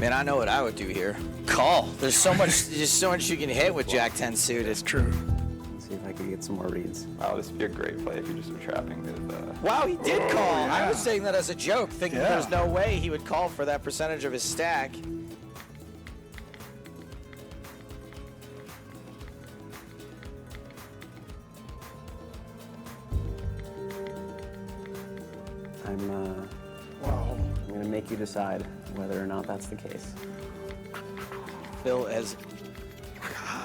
Man, I know what I would do here. Call. There's so much you can hit with Jack 10 suited. It's true. Let's see if I can get some more reads. Wow, this would be a great play if you just were trapping with... Wow, he did call. yeah. I was saying that as a joke, thinking there's no way he would call for that percentage of his stack. I'm going to make you decide whether or not that's the case. Phil has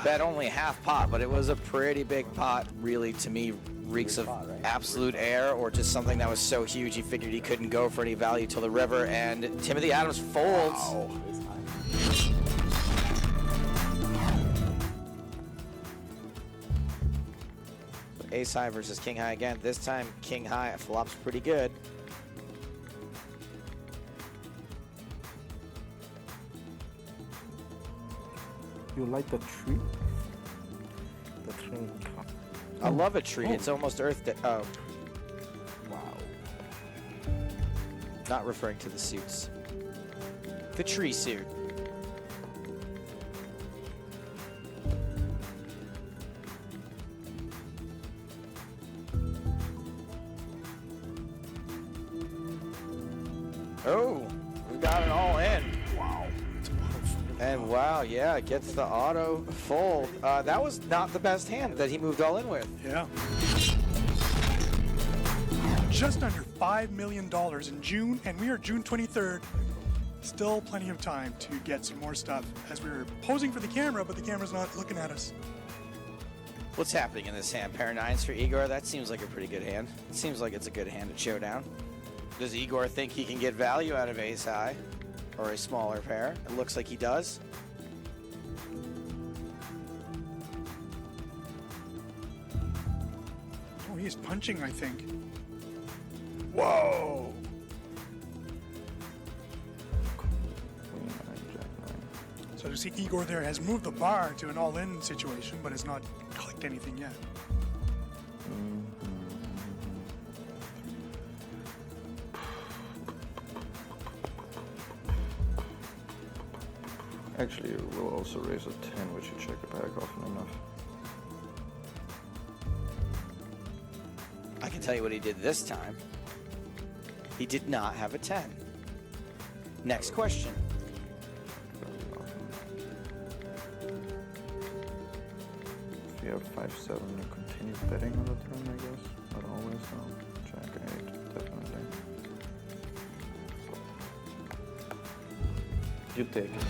bet only half pot, but it was a pretty big pot. Really, to me, reeks of absolute air or just something that was so huge he figured he couldn't go for any value till the river, and Timothy Adams folds. Wow. So ace high versus king high again. This time king high flops pretty good. You like the tree? The tree. I love a tree. It's almost Earth Day. Oh, Wow. not referring to the suits. The tree suit. Oh, we got it all in. Wow. And wow, yeah, it gets the auto fold. That was not the best hand that he moved all in with. Yeah. Just under $5 million in June, and we are June 23rd. Still plenty of time to get some more stuff as we were posing for the camera, but the camera's not looking at us. What's happening in this hand? Pair of nines for Igor? That seems like a pretty good hand. It seems like it's a good hand at showdown. Does Igor think he can get value out of ace high or a smaller pair? It looks like he does. Oh, he's punching, I think. Whoa! Queen 9, Jack 9. So you see Igor there has moved the bar to an all-in situation, but has not clicked anything yet. Actually, we'll also raise a 10, which you check the back often enough. I can tell you what he did this time. He did not have a 10. Next question. If you have 5-7, you continue betting on the turn, I guess. Not always, no. Jack 8, definitely. You take it.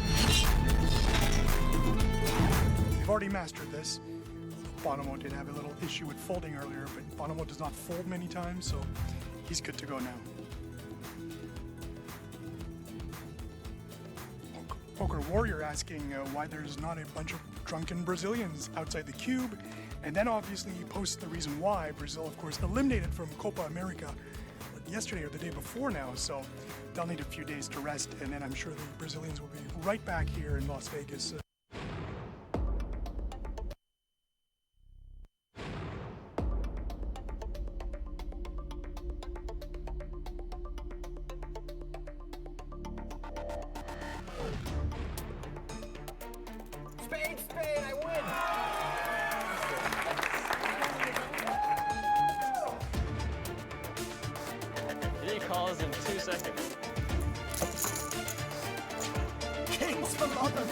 We've already mastered this. Bonomo did have a little issue with folding earlier, but Bonomo does not fold many times, so he's good to go now. Poker Warrior asking why there's not a bunch of drunken Brazilians outside the cube, and then obviously he posts the reason why. Brazil, of course, eliminated from Copa America yesterday or the day before now, so they'll need a few days to rest, and then I'm sure the Brazilians will be right back here in Las Vegas. Spade, I win! He calls in 2 seconds. Kings for London!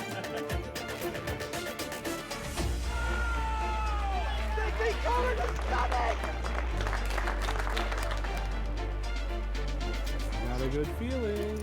Got a good feeling.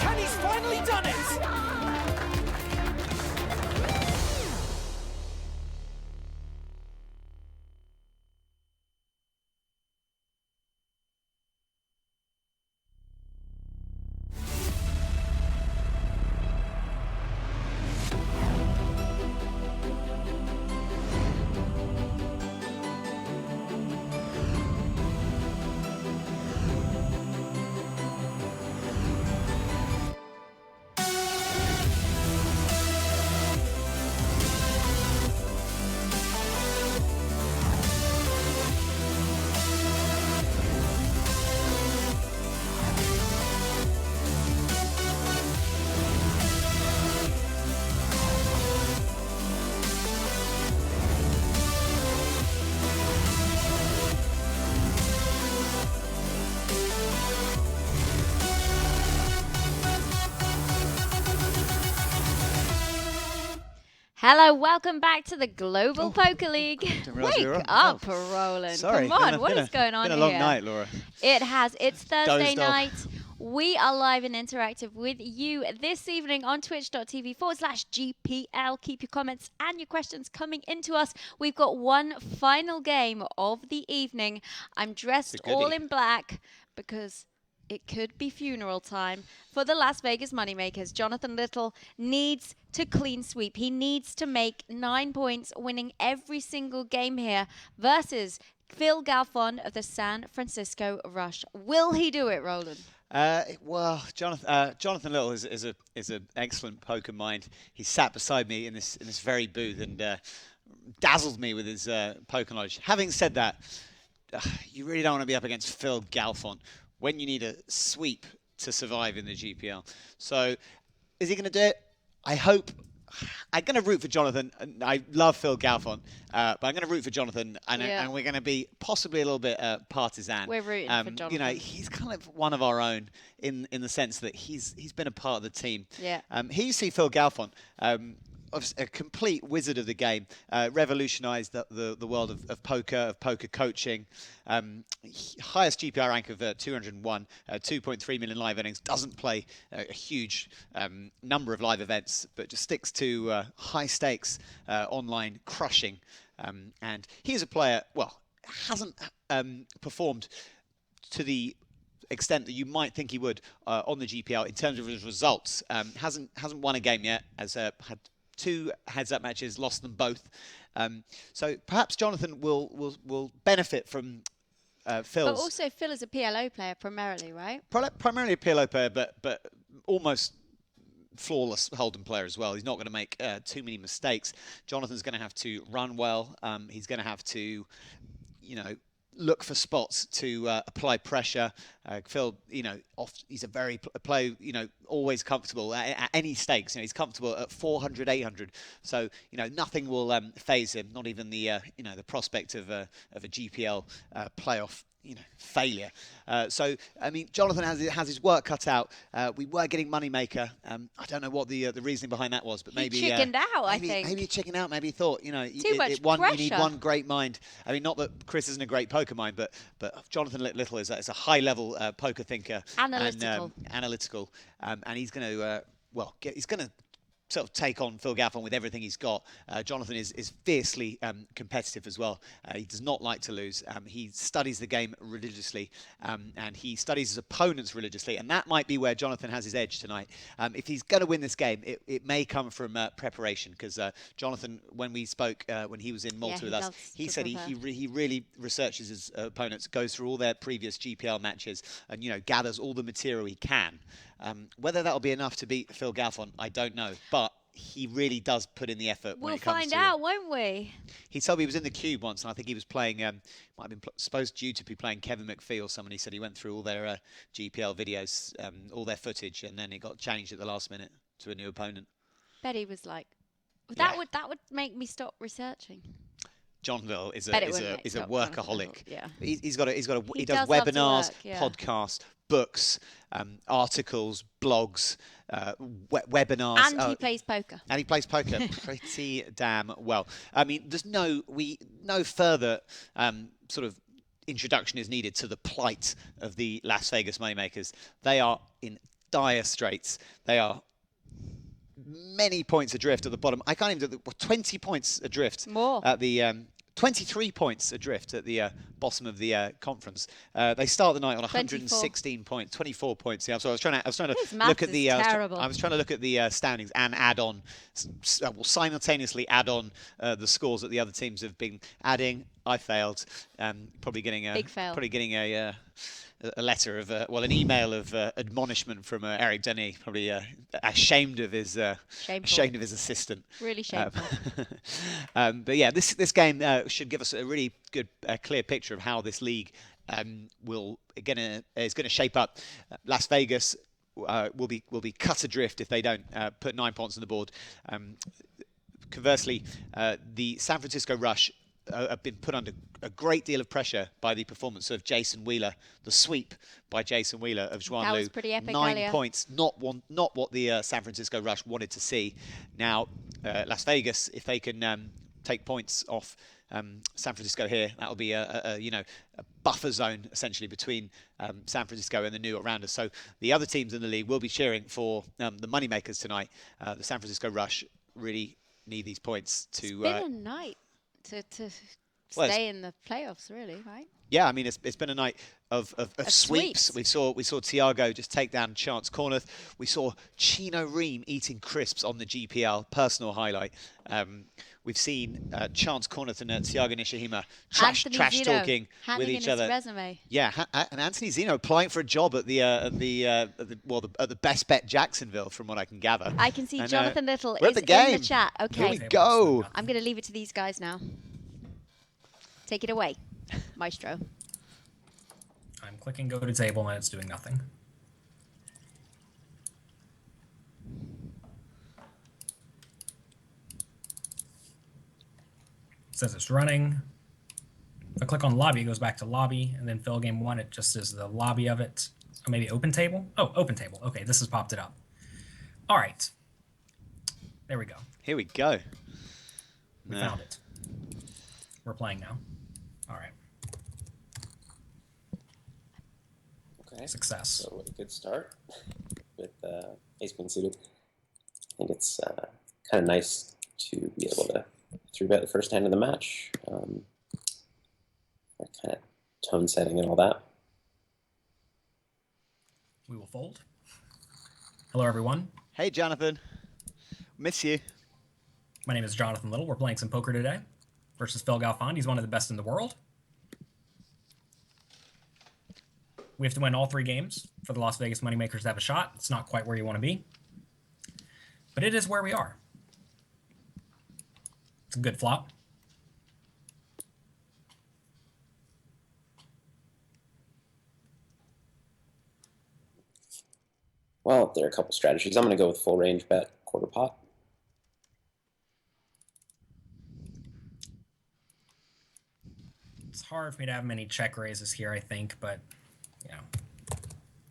Kenny's finally done it! Hello, welcome back to the Global Poker League. realise we were Wake on. up, Roland. Sorry, Come on, what is going on here? here? Been a long night, Laura. It has. It's Thursday Dozed off. night. We are live and interactive with you this evening on twitch.tv/GPL. Keep your comments and your questions coming into us. We've got one final game of the evening. I'm dressed all in black because it could be funeral time for the Las Vegas Moneymakers. Jonathan Little needs to clean sweep. He needs to make 9 points, winning every single game here versus Phil Galfond of the San Francisco Rush. Will he do it, Roland? Well, Jonathan Little is an excellent poker mind. He sat beside me in this very booth and dazzled me with his poker knowledge. Having said that, you really don't want to be up against Phil Galfond when you need a sweep to survive in the GPL. So, is he going to do it? I hope. I'm going to root for Jonathan. I love Phil Galfond, but I'm going to root for Jonathan, and we're going to be possibly a little bit partisan. We're rooting for Jonathan. You know, he's kind of one of our own in the sense that he's been a part of the team. Yeah. Here you see Phil Galfond. A complete wizard of the game, revolutionised the world of poker coaching. Highest GPR rank of 201, 2.3 million live earnings. Doesn't play a huge number of live events, but just sticks to high stakes online crushing. And he is a player. Well, hasn't performed to the extent that you might think he would on the GPL in terms of his results. Hasn't won a game yet. Has had 2 heads-up matches, lost them both. So perhaps Jonathan will benefit from Phil's. But also Phil is a PLO player primarily, right? Primarily a PLO player, but almost flawless Hold'em player as well. He's not going to make too many mistakes. Jonathan's going to have to run well. He's going to have to, look for spots to apply pressure. Phil, he's a very player, always comfortable at any stakes. He's comfortable at 400, 800. So, nothing will phase him. Not even the prospect of a GPL playoff. Failure. So, I mean, Jonathan has his work cut out. We were getting Moneymaker. I don't know what the reasoning behind that was, but maybe he chickened out. I think maybe he chickened out. Maybe he thought, too much pressure. You need one great mind. I mean, not that Chris isn't a great poker mind, but Jonathan Little is a high level poker thinker, analytical, and he's going to he's going to sort of take on Phil Galfond with everything he's got. Jonathan is fiercely competitive as well. He does not like to lose. He studies the game religiously, and he studies his opponents religiously, and that might be where Jonathan has his edge tonight. If he's going to win this game, it may come from preparation, because Jonathan, when we spoke, when he was in Malta with us, he said he really researches his opponents, goes through all their previous GPL matches, and gathers all the material he can. Whether that'll be enough to beat Phil Galfond, I don't know, but he really does put in the effort when it comes to... We'll find out, won't we? He told me he was in the Cube once, and I think he was playing, might have been supposed due to be playing Kevin McPhee or someone. He said he went through all their GPL videos, all their footage, and then it got changed at the last minute to a new opponent. Bet he was like, that would make me stop researching. John Little is a workaholic. Yeah. He does webinars, podcasts, books, articles, blogs, webinars. And he plays poker. And he plays poker pretty damn well. I mean, there's no further sort of introduction is needed to the plight of the Las Vegas Moneymakers. They are in dire straits. They are many points adrift at the bottom. I can't even do 20 points adrift. More. At the 23 points adrift at the bottom of the conference. They start the night on 116 points, 24 points. Yeah, so I was trying to look at the. I was trying to look at the standings and add on, simultaneously add on the scores that the other teams have been adding. I failed. Probably getting a big fail. Probably getting a letter of an email of admonishment from Eric Denny, probably ashamed of his assistant. Really shameful. But yeah, this game should give us a really good, clear picture of how this league is going to shape up. Las Vegas will be cut adrift if they don't put 9 points on the board. Conversely, the San Francisco Rush have been put under a great deal of pressure by the performance of Jason Wheeler, the sweep by Jason Wheeler of Juan That Lu. was pretty epic 9 earlier. points, not what the San Francisco Rush wanted to see. Now, Las Vegas, if they can take points off San Francisco here, that'll be a buffer zone essentially between San Francisco and the New York Rounders. So the other teams in the league will be cheering for the Moneymakers tonight. The San Francisco Rush really need these points to. It's been a night to Well, stay in the playoffs, really, right? Yeah, I mean it's been a night of sweeps. Sweeps. We saw Thiago just take down Chance Corneth. We saw Chino Ream eating crisps on the GPL, personal highlight. We've seen Chance Corneth and Thiago Nishihima trash talking with each other. Resume. Yeah, and Anthony Zeno applying for a job at the Best Bet Jacksonville, from what I can gather. I can see And, Jonathan Little we're is at the game. in the chat. Here we Okay, go. I'm going to leave it to these guys now. Take it away, Maestro. I'm clicking go to table and it's doing nothing. It says it's running. If I click on lobby, it goes back to lobby, and then fill game 1, it just is the lobby of it. Or maybe open table? Oh, open table. Okay, this has popped it up. All right. There we go. Here we go. We found it. We're playing now. All right. Okay. Success. So a good start with ace queen suited. I think it's kind of nice to be able to 3-bet the first hand of the match. Kind of tone setting and all that. We will fold. Hello, everyone. Hey, Jonathan. Miss you. My name is Jonathan Little. We're playing some poker today versus Phil Galfond. He's one of the best in the world. We have to win all 3 games for the Las Vegas Moneymakers to have a shot. It's not quite where you want to be, but it is where we are. It's a good flop. Well, there are a couple strategies. I'm going to go with full range bet, quarter pot. It's hard for me to have many check raises here, I think, but, you know,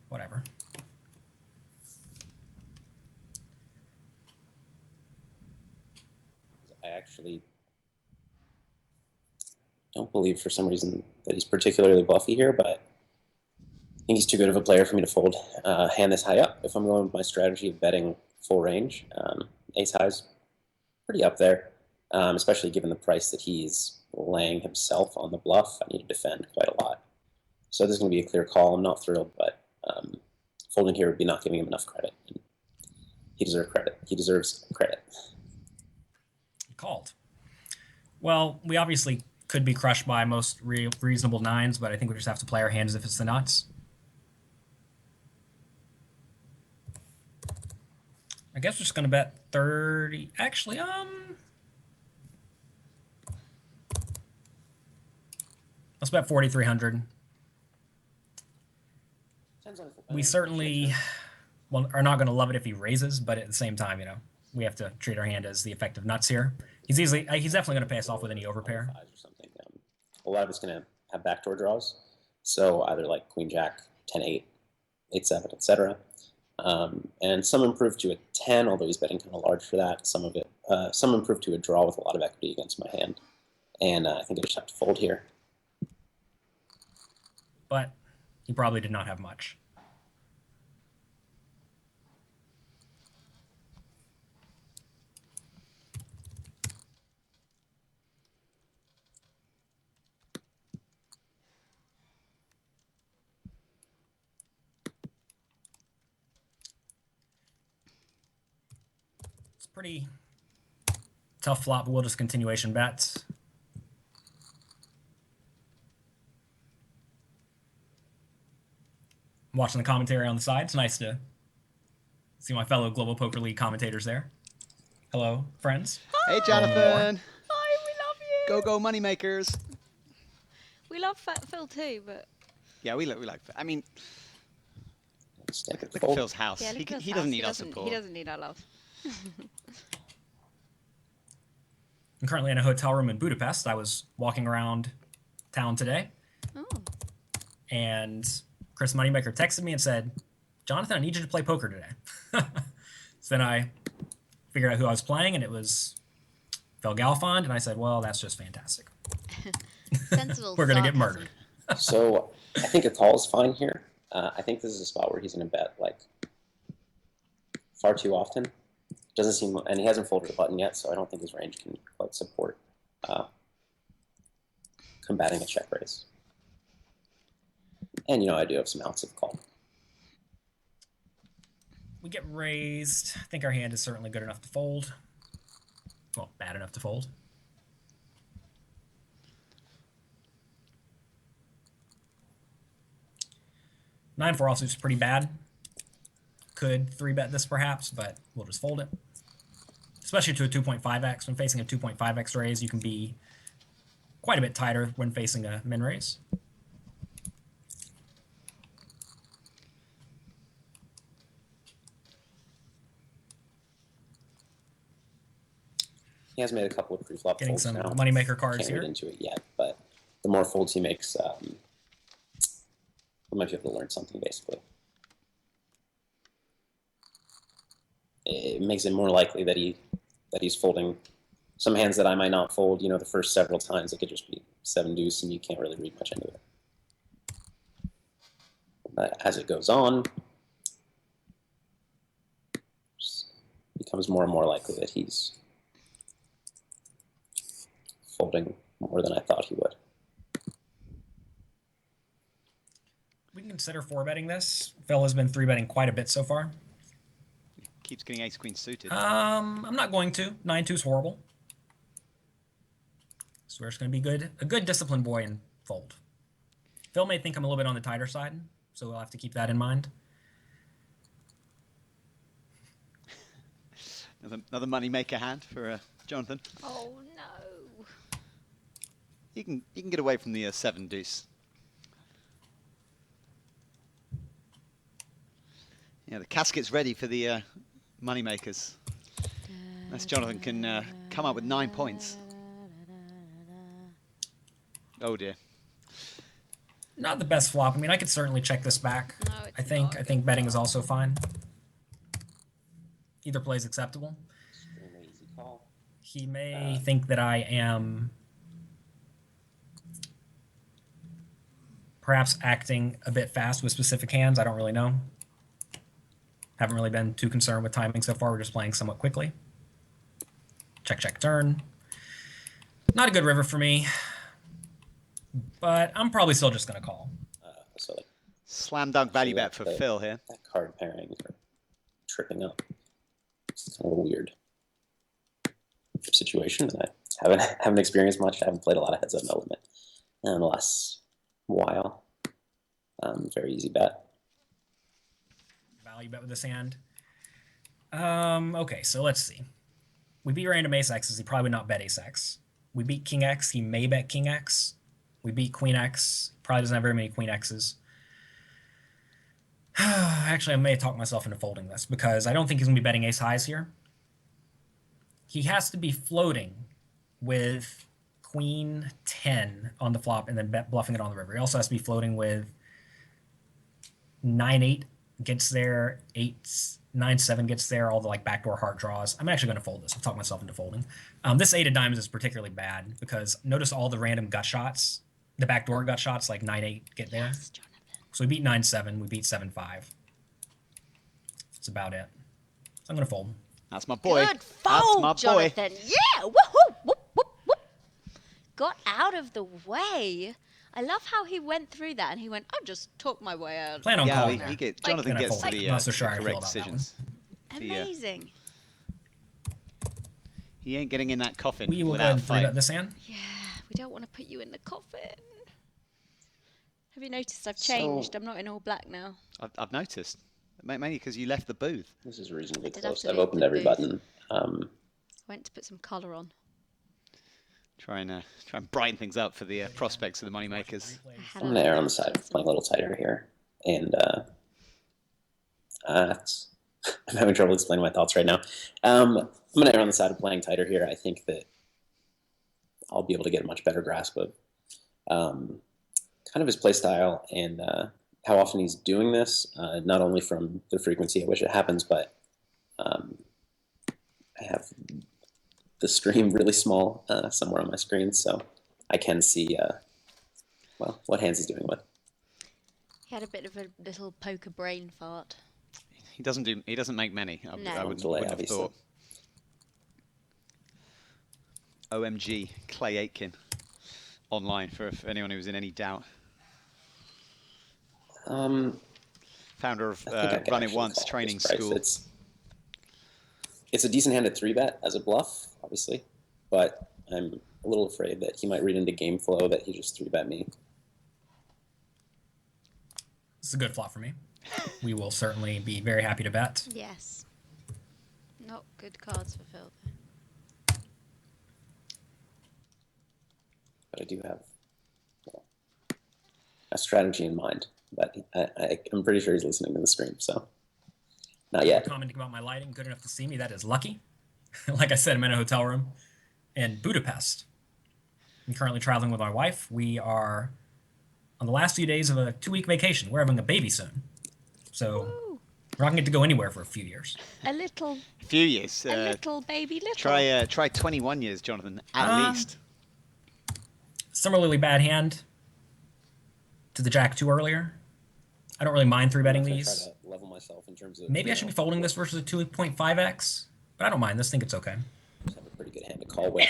whatever. I actually don't believe for some reason that he's particularly bluffy here, but I think he's too good of a player for me to fold hand this high up. If I'm going with my strategy of betting full range, ace high's pretty up there, especially given the price that he's laying himself on the bluff. I need to defend quite a lot. So this is going to be a clear call. I'm not thrilled, but folding here would be not giving him enough credit. He deserves credit. He deserves credit. Called. Well, we obviously could be crushed by most reasonable 9s, but I think we just have to play our hand as if it's the nuts. I guess we're just going to bet 30. Actually, let's bet 4,300. We certainly are not going to love it if he raises, but at the same time, you know, we have to treat our hand as the effective nuts here. He's definitely going to pay us off with any overpair. A lot of it's going to have backdoor draws, so either like queen jack, 10-8, 8-7, etc. And some improve to a 10, although he's betting kind of large for that. Some improve to a draw with a lot of equity against my hand, and I think I just have to fold here. But he probably did not have much. Pretty tough flop, but we'll just continuation bets. I'm watching the commentary on the side. It's nice to see my fellow Global Poker League commentators there. Hello, friends. Hey, Jonathan. Hi, we love you. Go, go, Moneymakers. We love Phil too, but Yeah, we like. I mean, Look at Phil's house. yeah, He look at he us. doesn't need our support. He doesn't need our love. I'm currently in a hotel room in Budapest. I was walking around town today, Oh. and Chris Moneymaker texted me and said, "Jonathan, I need you to play poker today." So then I figured out who I was playing, and it was Phil Galfond, and I said, "Well, that's just fantastic. Sensible We're gonna get sarcasm. murdered." So I think a call is fine here. I think this is a spot where he's going to bet like far too often. Doesn't seem, and he hasn't folded a button yet, so I don't think his range can quite support combating a check raise. And I do have some outs of call. We get raised. I think our hand is certainly good enough to fold. Well, bad enough to fold. Nine four also is pretty bad. Could 3-bet this perhaps, but we'll just fold it. Especially to a 2.5x. When facing a 2.5x raise, you can be quite a bit tighter when facing a min raise. He has made a couple of pre-flop Getting folds some now. moneymaker cards Can't here. read into it yet, but the more folds he makes, we might be able to learn something, basically. It makes it more likely that he's folding some hands that I might not fold. The first several times it could just be 7 deuce, and you can't really read much into it. But as it goes on, it becomes more and more likely that he's folding more than I thought he would. We can consider 4-betting this. Phil has been 3-betting quite a bit so far. Keeps getting ace queen suited. I'm not going to. 9-2 is horrible. So we're just going to be a good disciplined boy and fold. Phil may think I'm a little bit on the tighter side, so we'll have to keep that in mind. Another money maker hand for Jonathan. Oh no. You can get away from the 7 deuce. Yeah, the casket's ready for the money makers. Unless Jonathan can come up with 9 points. Oh dear. Not the best flop. I mean, I could certainly check this back. No, I it's think not I think betting is also fine. Either play is acceptable. Extremely easy call. He may think that I am perhaps acting a bit fast with specific hands. I don't really know. Haven't really been too concerned with timing so far. We're just playing somewhat quickly. Check, check, turn. Not a good river for me, but I'm probably still just going to call. So like, Slam dunk value bet for the- Phil here. that card pairing or tripping up. It's kind of a weird situation, and I haven't experienced much. I haven't played a lot of heads up no limit in the last while. Very easy bet. Value bet with this hand. Okay, so let's see. We beat random ace X. He probably would not bet ace X. We beat king X. He may bet king X. We beat queen X. Probably doesn't have very many queen X's. Actually, I may have talked myself into folding this because I don't think he's going to be betting ace highs here. He has to be floating with queen 10 on the flop and then bluffing it on the river. He also has to be floating with 9-8 gets there, 8-9-7 gets there, all the like backdoor heart draws. I'm actually going to fold this. I've talked myself into folding. This 8 of diamonds is particularly bad because notice all the random gut shots, the backdoor gut shots like 9-8 get there. Yes, Jonathan. So we beat 9-7, we beat 7-5. That's about it. So I'm going to fold. That's my boy. Good That's fold, my boy. Jonathan. Yeah, woohoo, whoop, whoop, whoop. Got out of the way. I love how he went through that and he went, I just took my way out. Plan on Yeah, calling. Jonathan Like- gets to Like- the, not so sure how I feel correct about that one. decisions. Amazing. He ain't getting in that coffin We will go without ahead and fight. 3-bet this hand. Yeah, we don't want to put you in the coffin. Have you noticed I've changed? I'm not in all black now. I've noticed. Mainly because you left the booth. This is reasonably did have close. to I've leave opened the every booth. button. Went to put some colour on. Try and brighten things up for the prospects of the money makers. I had I'm a going to err on the little side of chance. playing a little tighter here. And I'm having trouble explaining my thoughts right now. I'm going to err on the side of playing tighter here. I think that I'll be able to get a much better grasp of kind of his play style and how often he's doing this, not only from the frequency at which it happens, but I have the stream really small somewhere on my screen, so I can see, well, what hands he's doing with. He had a bit of a little poker brain fart. He doesn't make many. No. I wouldn't have Obviously. thought. OMG, Clay Aitken online for anyone who was in any doubt. Founder of Run It Once training school. It's a decent hand at 3-bet as a bluff, obviously, but I'm a little afraid that he might read into game flow that he just 3-bet me. This is a good flop for me. We will certainly be very happy to bet. Yes. Not good cards for Phil. But I do have a strategy in mind, but I'm pretty sure he's listening to the stream, so not yet. Commenting about my lighting, good enough to see me. That is lucky. Like I said, I'm in a hotel room in Budapest. I'm currently traveling with my wife. We are on the last few days of a 2-week vacation. We're having a baby soon. So Woo. we're not going to get to go anywhere for a few years. A little years. A little baby little. Try 21 years, Jonathan, at least. Similarly bad hand to the Jack 2 earlier. I don't really mind 3-betting these. Try to level myself in terms of, Maybe I should be folding this versus a 2.5x, but I don't mind this. I think it's okay. have a pretty good hand to call with.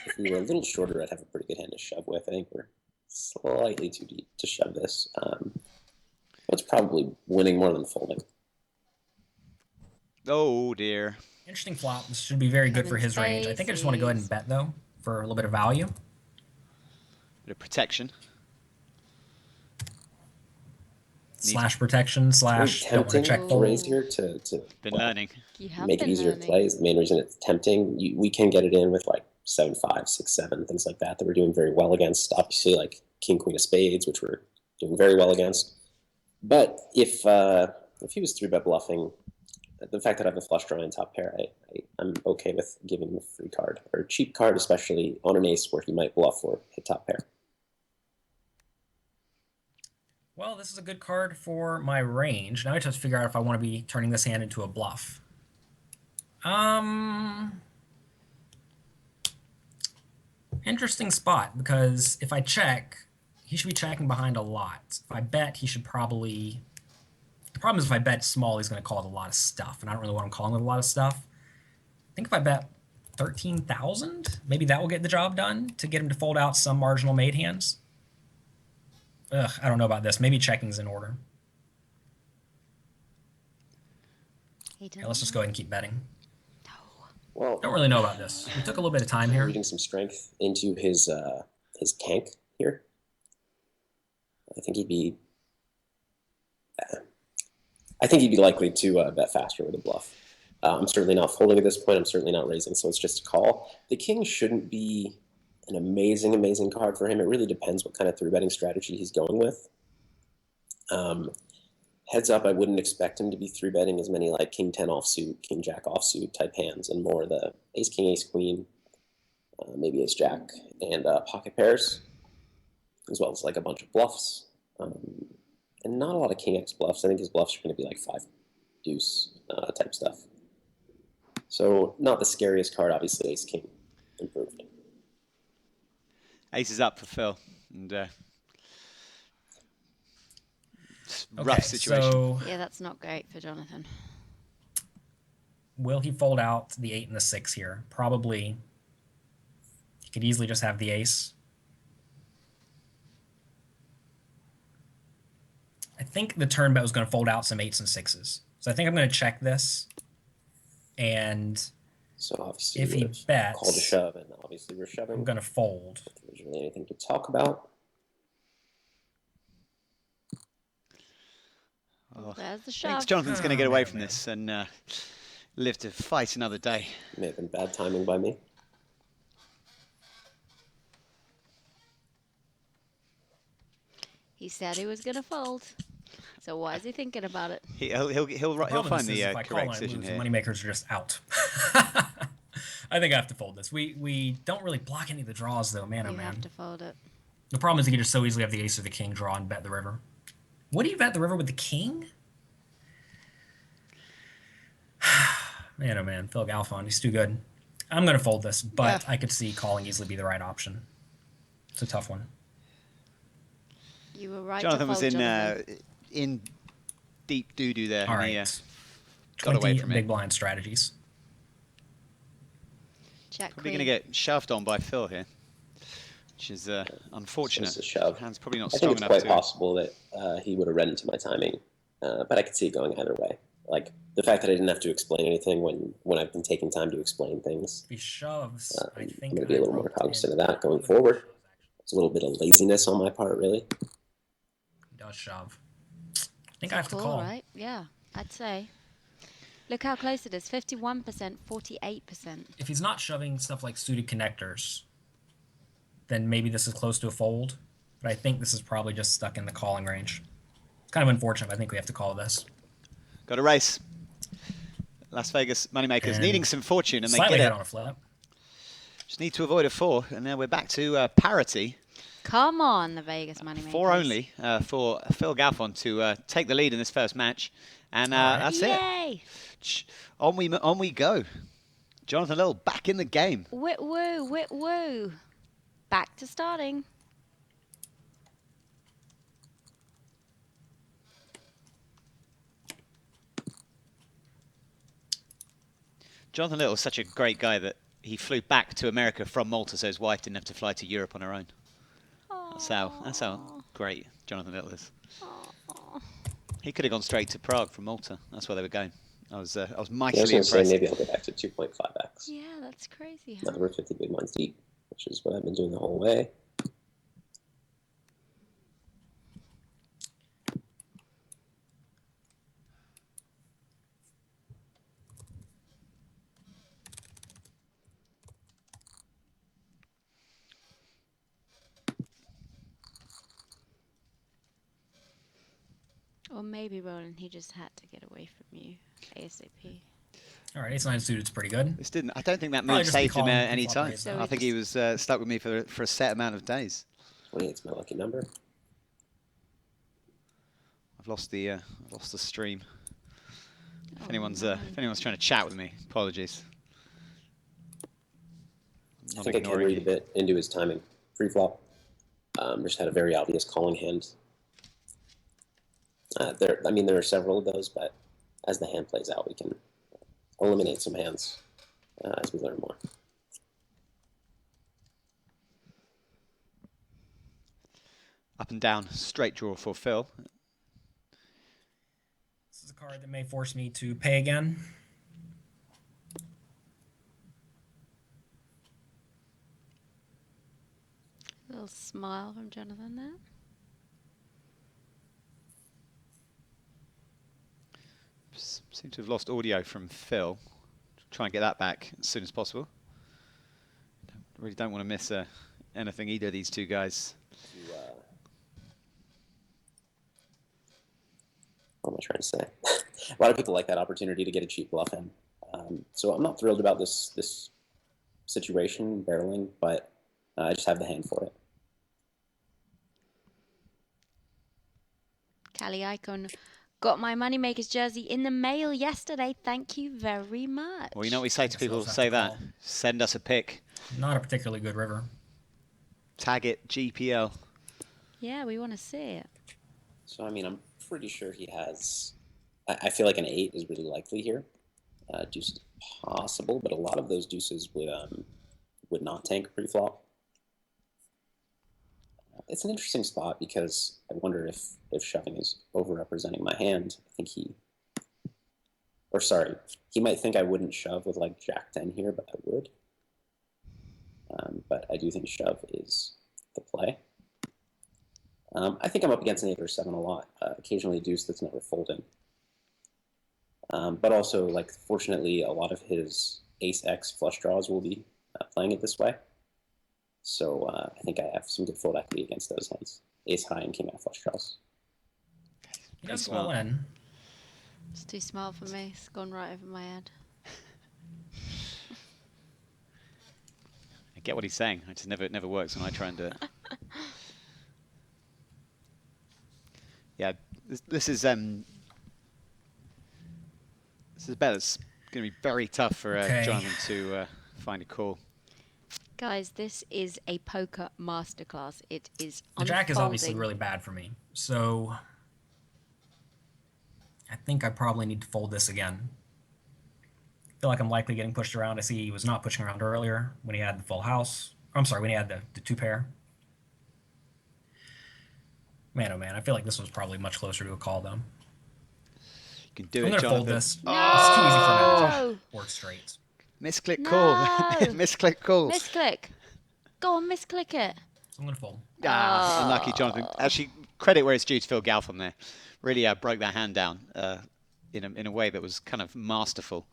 If we were a little shorter, I'd have a pretty good hand to shove with. I think we're slightly too deep to shove this. It's probably winning more than folding. Oh dear. Interesting flop. This should be very good for his range. I think I just want to go ahead and bet, though, for a little bit of value. Bit of protection. Slash protection, slash don't want to check to fold. raise here to Been learning. You have make it been easier learning. to play is the main reason it's tempting. We can get it in with like 7-5, 6-7, things like that we're doing very well against. Obviously, like King Queen of Spades, which we're doing very well against. But if he was 3-bet bluffing, the fact that I have a flush draw in top pair, I'm okay with giving him a free card or a cheap card, especially on an ace where he might bluff or hit top pair. Well, this is a good card for my range. Now I just have to figure out if I want to be turning this hand into a bluff. Interesting spot, because if I check, he should be checking behind a lot. If I bet, he should probably... The problem is if I bet small, he's going to call it a lot of stuff, and I don't really want him calling it a lot of stuff. I think if I bet 13,000, maybe that will get the job done to get him to fold out some marginal made hands. Ugh, I don't know about this. Maybe checking's in order. Yeah, let's just go ahead and keep betting. Well, Don't really know about this. We took a little bit of time here. reading some strength into his tank here. I think he'd be likely to bet faster with a bluff. I'm certainly not folding at this point. I'm certainly not raising, so it's just a call. The king shouldn't be an amazing card for him. It really depends what kind of 3-betting strategy he's going with. Heads up, I wouldn't expect him to be 3-betting as many like King 10 offsuit, King Jack offsuit type hands, and more the Ace King, Ace Queen, maybe Ace Jack, and pocket pairs, as well as like a bunch of bluffs. And not a lot of King X bluffs. I think his bluffs are going to be like 5 deuce type stuff. So not the scariest card, obviously. Ace King improved. Ace is up for Phil, and rough situation. So Yeah, that's not great for Jonathan. will he fold out the 8 and the 6 here? Probably. He could easily just have the ace. I think the turn bet was going to fold out some 8s and 6s. So I think I'm going to check this. And So obviously, if he bets, called a shove, and obviously we're shoving. I'm going to fold. There's really anything to talk about. There's the I shove. think Jonathan's going to get away from this and live to fight another day. May have been bad timing by me. He said he was going to fold. So why is he thinking about it? He'll find the If I call correct and I decision lose, here. Moneymakers are just out. I think I have to fold this. We don't really block any of the draws though, man. Oh You man. have to fold it. The problem is you can just so easily have the ace or the king draw and bet the river. What do you bet the river with the king? Man, oh man, Phil Galfond, he's too good. I'm gonna fold this, but I could see calling easily be the right option. It's a tough one. You were right. Jonathan to fold, was Jonathan. in deep doo-doo there. All and he, right. got away from big it. blind strategies. Check Probably queen. going to get shoved on by Phil here, which is unfortunate. So it's a shove. Hand's probably not I think strong it's enough quite to. possible that he would have read into my timing, but I could see it going either way. Like the fact that I didn't have to explain anything when I've been taking time to explain things. If he shoves, I I'm think going to be a little more wrote cognizant in- of that going forward. It's a little bit of laziness on my part, really. He does shove. I think I have to call. Right? Yeah, I'd say. Look how close it is. 51%, 48%. If he's not shoving stuff like suited connectors, then maybe this is close to a fold. But I think this is probably just stuck in the calling range. It's kind of unfortunate, but I think we have to call this. Got a race. Las Vegas Moneymakers And needing some fortune, and they slightly get ahead it. on a flip. Just need to avoid a 4, and now we're back to parity. Come on, the Vegas Moneymakers. 4 only for Phil Galfond to take the lead in this first match, and that's Yay! it. On we go. Jonathan Litlle back in the game. Whit woo, whit woo. Back to starting. Jonathan Little is such a great guy that he flew back to America from Malta, so his wife didn't have to fly to Europe on her own. That's how great Jonathan Little is. He could have gone straight to Prague from Malta. That's where they were going. I was mightily I was going to say impressed. maybe I'll go back to 2.5x. Yeah, that's crazy. Now that we're 50 big blinds deep, which is what I've been doing the whole way. Or maybe, Roland, he just had to get away from you ASAP. All right, ace nine suited's pretty good. This didn't. I don't think that Probably move just be saved him calling any flop time. raise. So I think he was stuck with me for a set amount of days. 28's my lucky number. I've lost the stream. If anyone's trying to chat with me, apologies. I think I can read a bit into his timing. Pre-flop, just had a very obvious calling hand. There are several of those, but as the hand plays out, we can eliminate some hands as we learn more. Up and down, straight draw for Phil. This is a card that may force me to pay again. A little smile from Jonathan there. Seem to have lost audio from Phil. Try and get that back as soon as possible. Really don't want to miss anything either of these two guys. What am I trying to say? A lot of people like that opportunity to get a cheap bluff in. So I'm not thrilled about this situation, barreling, but I just have the hand for it. Cali Icon got my Moneymakers jersey in the mail yesterday. Thank you very much. Well, you know what we say to people who have say to that? call. Send us a pic. Not a particularly good river. Tag it GPL. Yeah, we want to see it. So, I mean, I'm pretty sure he has... I feel like an 8 is really likely here. Deuce is possible, but a lot of those deuces would not tank pre-flop. It's an interesting spot because I wonder if shoving is over-representing my hand. I think he might think I wouldn't shove with like Jack-10 here, but I would. But I do think shove is the play. I think I'm up against an 8 or 7 a lot. Occasionally deuce that's never folding. But also, like, fortunately, a lot of his ace-X flush draws will be playing it this way. So I think I have some good fold equity against those hands. Ace-high and king-high flush draws. He does well in. It's too small for me. It's gone right over my head. get what he's saying. It just never works when I try and do it. Yeah, this is a bet that's going to be very tough for Jonathan to find a call. Guys, this is a poker masterclass. It is The jack is obviously unfolding. really bad for me, so I think I probably need to fold this again. I feel like I'm likely getting pushed around. I see he was not pushing around earlier when he had the full house. I'm sorry, when he had the two pair. Man, oh man, I feel like this was probably much closer to a call, though. You can do I'm it, going to fold Jonathan. this. No! It's too easy for me to work straight. Misclick No! call. Misclick call. Misclick. Go on, misclick it. I'm going to fold. Unlucky, Jonathan. Actually, credit where it's due to Phil Galfond there. Really broke that hand down in a way that was kind of masterful.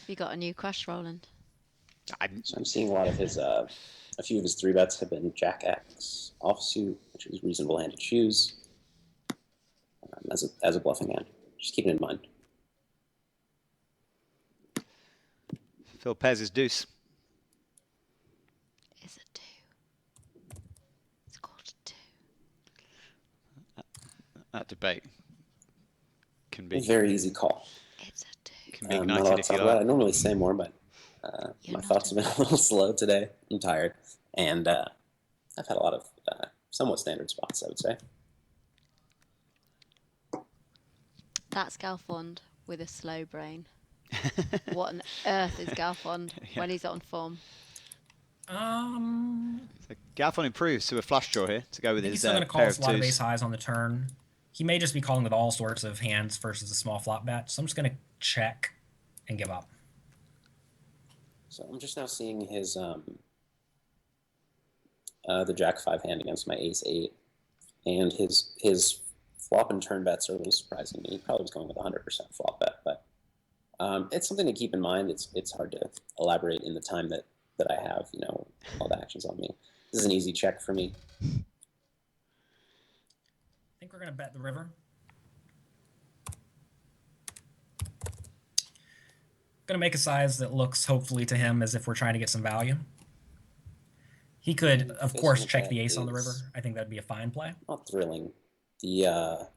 You got a new crush, Roland? So I'm seeing a lot of his, a few of his 3-bets have been Jack X offsuit, which is reasonable hand to choose as a bluffing hand. Just keep it in mind. Phil pairs his deuce. It's a 2. It's called a 2. That debate can be A very easy call. It's a 2. Can be Not a ignited lot to if talk you about. I like. normally say more, but my thoughts have been a little slow today. I'm tired. And I've had a lot of somewhat standard spots, I would say. That's Galfond with a slow brain. What on earth is Galfond when he's on form? So Galfond improves to a flush draw here to go with He's his still going to call pair us of a lot of twos. ace highs on the turn. He may just be calling with all sorts of hands versus a small flop bet. So I'm just going to check and give up. So I'm just now seeing his the Jack 5 hand against my Ace 8, and his flop and turn bets are a little surprising me. He probably was going with 100% flop bet, but it's something to keep in mind. It's hard to elaborate in the time that I have, all the actions on me. This is an easy check for me. I think we're going to bet the river. Going to make a size that looks, hopefully, to him as if we're trying to get some value. He could, of course, check the ace on the river. I think that'd be a fine play. Not thrilling. The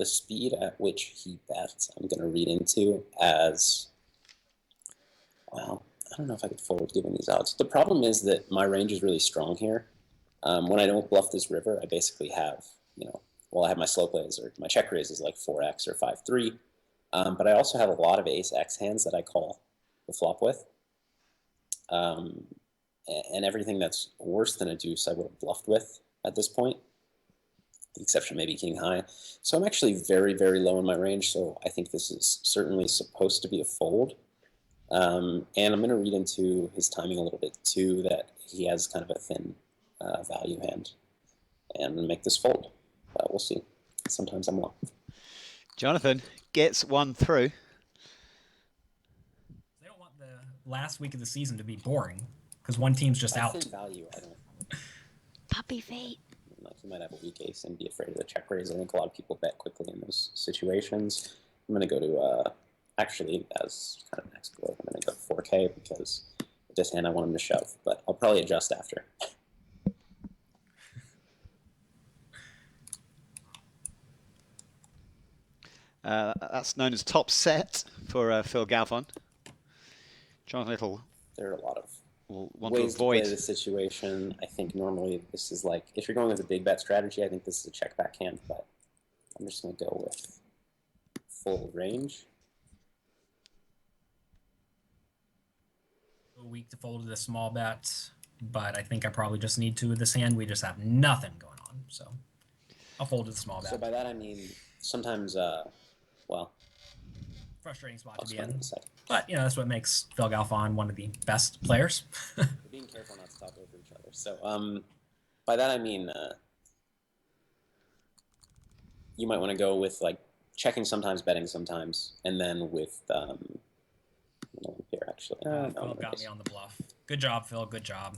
speed at which he bets, I'm going to read into as, well, I don't know if I could fold given these odds. The problem is that my range is really strong here. When I don't bluff this river, I basically have, I have my slow plays or my check raise is like 4x or 5-3. But I also have a lot of ace X hands that I call the flop with. And everything that's worse than a deuce I would have bluffed with at this point, the exception maybe king high. So I'm actually very, very low in my range, so I think this is certainly supposed to be a fold. And I'm going to read into his timing a little bit too, that he has kind of a thin value hand, and make this fold. But we'll see. Sometimes I'm wrong. Jonathan gets one through. They don't want the last week of the season to be boring because one team's just out. Thin value, I don't. Puppy feet. Like you might have a weak ace and be afraid of the check raise. I think a lot of people bet quickly in those situations. I'm going to go to, actually, as kind of next play, I'm going to go 4K because with this hand I want him to shove, but I'll probably adjust after. That's known as top set for Phil Galfond. Jonathan Little. There are a lot of will want ways to avoid to play the situation. I think normally this is like, if you're going with a big bet strategy, I think this is a check back hand, but I'm just going to go with full range. A week to fold to the small bet, but I think I probably just need to with this hand. We just have nothing going on, so I'll fold to the small bet. So by that I mean sometimes, frustrating spot to be in. But, that's what makes Phil Galfond one of the best players. We're being careful not to talk over each other. So by that I mean you might want to go with like checking sometimes, betting sometimes, and then with here actually. Phil got me on the bluff. Good job, Phil. Good job.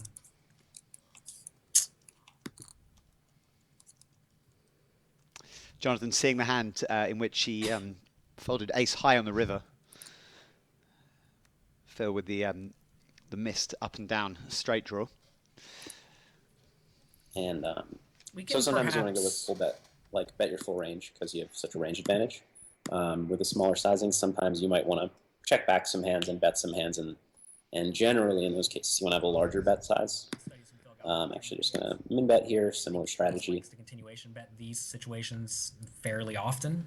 Jonathan seeing the hand in which he folded ace high on the river. Phil with the missed up and down straight draw. And We so can sometimes you want to go with perhaps- full bet, like bet your full range because you have such a range advantage. With the smaller sizing, sometimes you might want to check back some hands and bet some hands, and generally in those cases you want to have a larger bet size. Actually, just gonna min bet here, similar strategy. Likes to continuation bet these situations fairly often.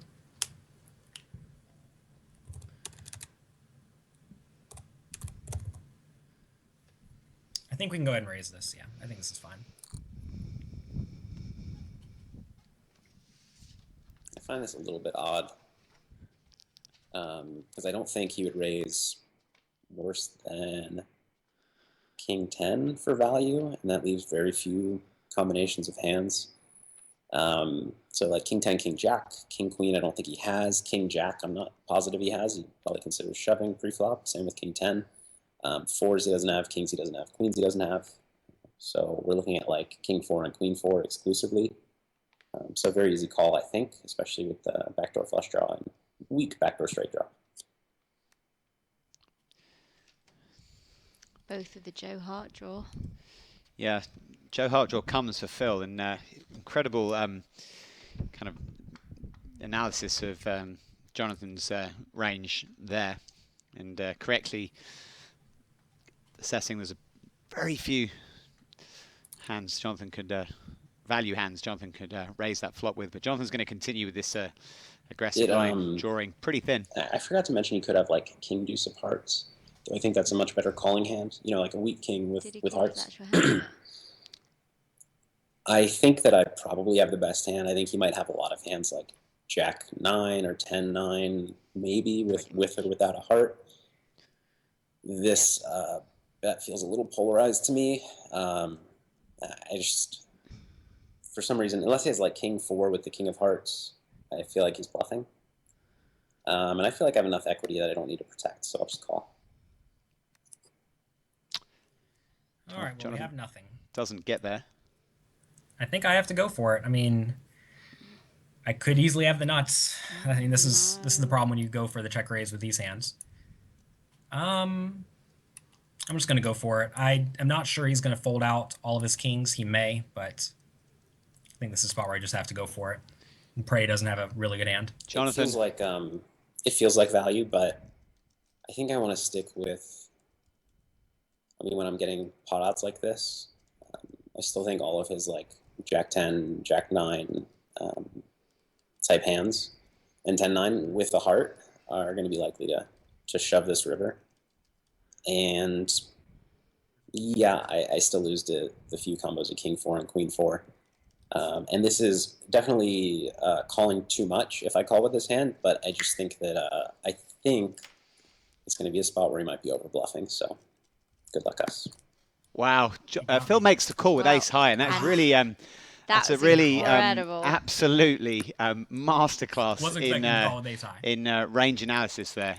I think we can go ahead and raise this. Yeah, I think this is fine. I find this a little bit odd because I don't think he would raise worse than King 10 for value, and that leaves very few combinations of hands. So like King 10, King Jack, King Queen, I don't think he has. King Jack, I'm not positive he has. He probably considers shoving pre-flop. Same with King 10. Fours he doesn't have, kings he doesn't have, queens he doesn't have. So we're looking at like King 4 and Queen 4 exclusively. So very easy call, I think, especially with the backdoor flush draw and weak backdoor straight draw. Both of the Joe Hart draw. Yeah, Joe Hart draw comes for Phil, and incredible kind of analysis of Jonathan's range there, and correctly assessing there's a very few hands Jonathan could value hands Jonathan could raise that flop with, but Jonathan's going to continue with this aggressive line, drawing pretty thin. I forgot to mention you could have like King Deuce of Hearts. I think that's a much better calling hand. You know, like a weak king with hearts. I think that I probably have the best hand. I think he might have a lot of hands like Jack 9 or 10-9, maybe with or without a heart. This bet feels a little polarized to me. I just, for some reason, unless he has like King 4 with the King of Hearts, I feel like he's bluffing. And I feel like I have enough equity that I don't need to protect, so I'll just call. All right, well, we have nothing. Doesn't get there. I think I have to go for it. I mean, I could easily have the nuts. I mean, this is the problem when you go for the check raise with these hands. I'm just gonna go for it. I am not sure he's gonna fold out all of his kings. He may, but I think this is a spot where I just have to go for it and pray he doesn't have a really good hand. Jonathan, it feels like value, but I think I want to stick with. I mean, when I'm getting pot outs like this, I still think all of his like Jack 10, Jack 9 type hands and 10-9 with the heart are going to be likely to shove this river. And yeah, I still lose to the few combos of King 4 and Queen 4. And this is definitely calling too much if I call with this hand, but I just think that I think it's going to be a spot where he might be over bluffing. So good luck, us. Wow, Phil makes the call with ace high, and that's really that's a really absolutely masterclass in range analysis there.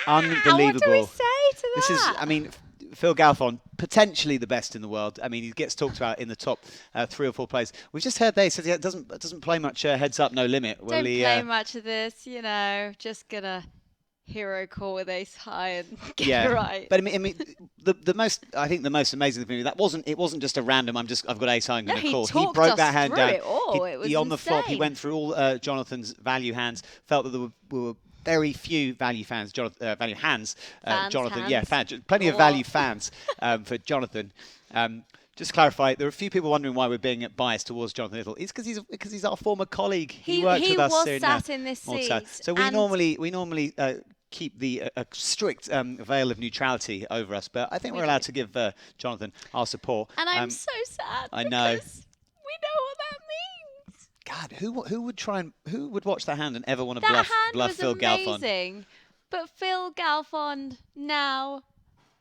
Unbelievable. What do we say to that? This is, I mean, Phil Galfond, potentially the best in the world. I mean, he gets talked about in the top 3 or 4 players. We've just heard they said he doesn't play much heads up, no limit. Don't play much of this, you know. Just gonna hero call with ace high and get it right. But I mean, the most amazing thing that it wasn't just a random. I've got ace high. I'm going to call. He broke that hand down. He on the flop. He went through all Jonathan's value hands. Felt that there were very few value fans. Value hands. Jonathan. Hands. Yeah, plenty of value fans for Jonathan. Just to clarify, there are a few people wondering why we're being biased towards Jonathan Little. It's because he's our former colleague. He worked with us. He was sat in this seat. So we normally keep the strict veil of neutrality over us, but I think we're allowed to give Jonathan our support. And I'm so sad. I know. We know what that means. God, who would watch that hand and ever want to bluff Phil Galfond? Amazing. But Phil Galfond now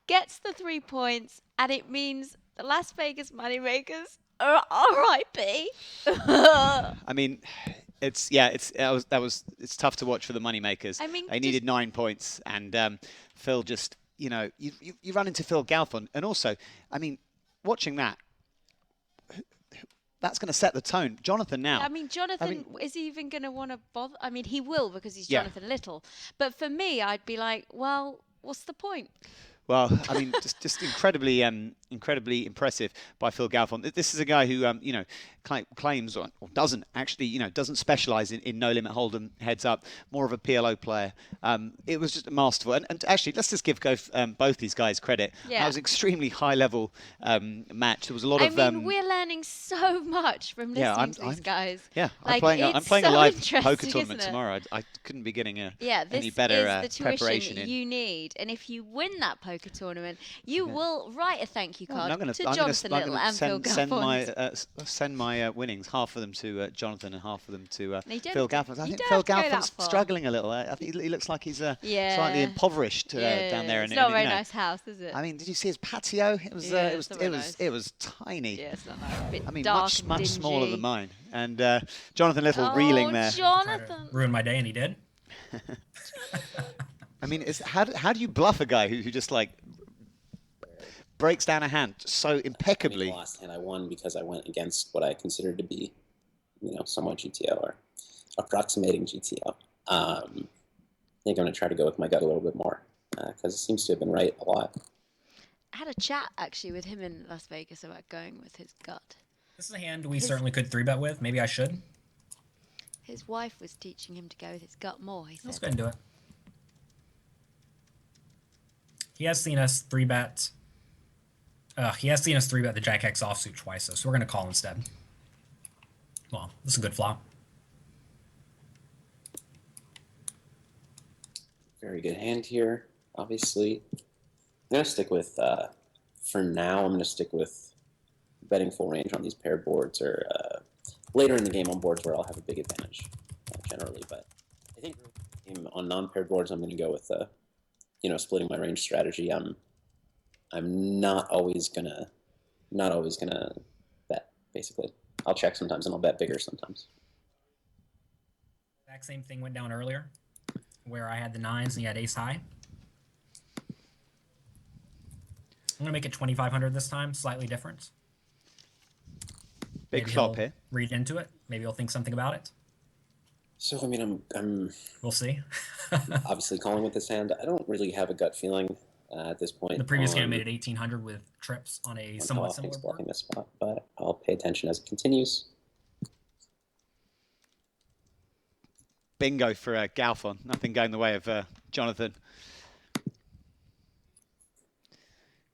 gets the 3 points, and it means the Las Vegas Moneymakers are RIP. I mean, it's tough to watch for the Moneymakers. I mean, they needed 9 points, and Phil just, you run into Phil Galfond, and also, I mean, watching that, that's going to set the tone. Jonathan now. I mean, Jonathan, is he even going to want to bother? I mean, he will because he's Yeah. Jonathan Little. But for me, I'd be like, well, what's the point? Well, I mean, just incredibly impressive by Phil Galfond. This is a guy who, claims or doesn't actually, doesn't specialise in no limit hold'em heads up. More of a PLO player. It was just masterful. And actually, let's just give both these guys credit. Yeah. That was extremely high level match. There was a lot of. I mean, we're learning so much from listening to these guys. Yeah, like, I'm playing so a live interesting, poker tournament isn't it? tomorrow. I couldn't be getting this any better is the preparation tuition in. you need, and if you win that poker tournament, you will write a thank you card to I'm Jonathan Little and Phil Galfond. send my winnings, half of them to Jonathan and half of them to No, you don't Phil have Galfond. to- I you think don't Phil have to go that Galfond's far. struggling a little. I think he looks like he's Yeah. slightly impoverished down there. It's not a very nice house, is it? I mean, did you see his patio? It was Yeah, it's not very nice. it was tiny. Yeah, it's not nice. A bit I mean, dark much and smaller dingy. than mine. And Jonathan Little reeling there. Jonathan. Ruined my day, and he did. I mean, how do you bluff a guy who just like breaks down a hand so impeccably? The last hand I won because I went against what I considered to be, somewhat GTO or approximating GTO. I think I'm going to try to go with my gut a little bit more because it seems to have been right a lot. I had a chat actually with him in Las Vegas about going with his gut. This is a hand we certainly could 3-bet with. Maybe I should. His wife was teaching him to go with his gut more, he said. Let's go ahead and do it. He has seen us 3-bet. He has seen us 3-bet the Jack X offsuit twice, though, so we're going to call instead. Well, this is a good flop. Very good hand here, obviously. I'm going to stick with, for now, I'm going to stick with betting full range on these paired boards or later in the game on boards where I'll have a big advantage, generally. But I think on non-paired boards, I'm going to go with, splitting my range strategy. I'm not always gonna bet, basically. I'll check sometimes and I'll bet bigger sometimes. Exact same thing went down earlier, where I had the 9s and he had ace high. I'm gonna make it 2,500 this time, slightly different. Big Maybe flop he'll here. Read into it. Maybe he'll think something about it. So I mean, I'm We'll see. obviously calling with this hand. I don't really have a gut feeling at this point. The previous game I made it 1,800 with trips on a somewhat similar board. blocking this spot, but I'll pay attention as it continues. Bingo for Galfond. Nothing going the way of Jonathan.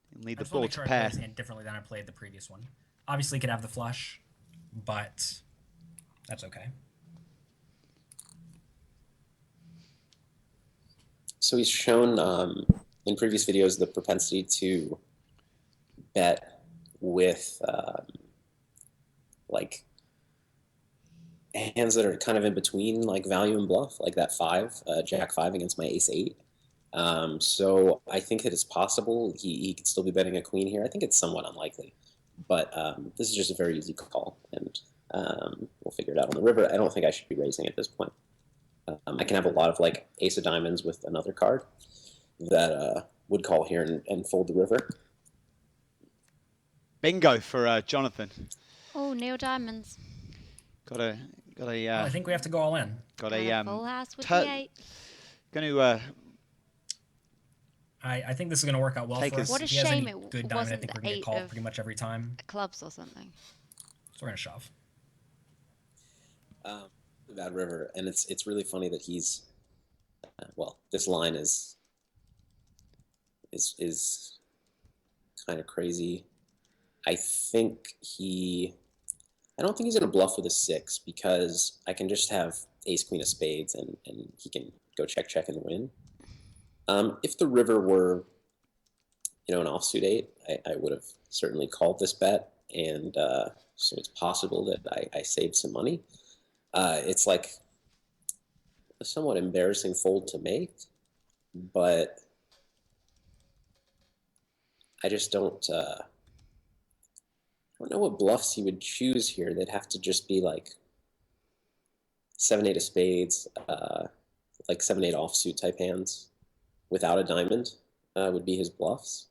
He'll need the just wanna ball make to sure I play pair. this hand differently than I played the previous one. Obviously, could have the flush, but that's okay. So he's shown in previous videos the propensity to bet with like hands that are kind of in between like value and bluff, like that 5, Jack 5 against my ace 8. So I think that it's possible he could still be betting a queen here. I think it's somewhat unlikely, but this is just a very easy call, and we'll figure it out on the river. I don't think I should be raising at this point. I can have a lot of like ace of diamonds with another card that would call here and fold the river. Bingo for Jonathan. Oh, Neil Diamonds. Got a. Well, I think we have to go all in. Got And a a full house with the 8. Going to I think this is going to work out well Take for us- us. What a If he has any shame it good diamond, I wasn't think the we're going to 8 get called of pretty much every time. clubs or something. So we're going to shove. Bad river, and it's really funny that he's well, this line is kind of crazy. I don't think he's gonna bluff with a 6 because I can just have ace queen of spades and he can go check and win. If the river were an offsuit 8, I would have certainly called this bet, and so it's possible that I saved some money. It's like a somewhat embarrassing fold to make, but I just don't know what bluffs he would choose here. They'd have to just be like 7-8 of spades, like 7-8 offsuit type hands without a diamond would be his bluffs.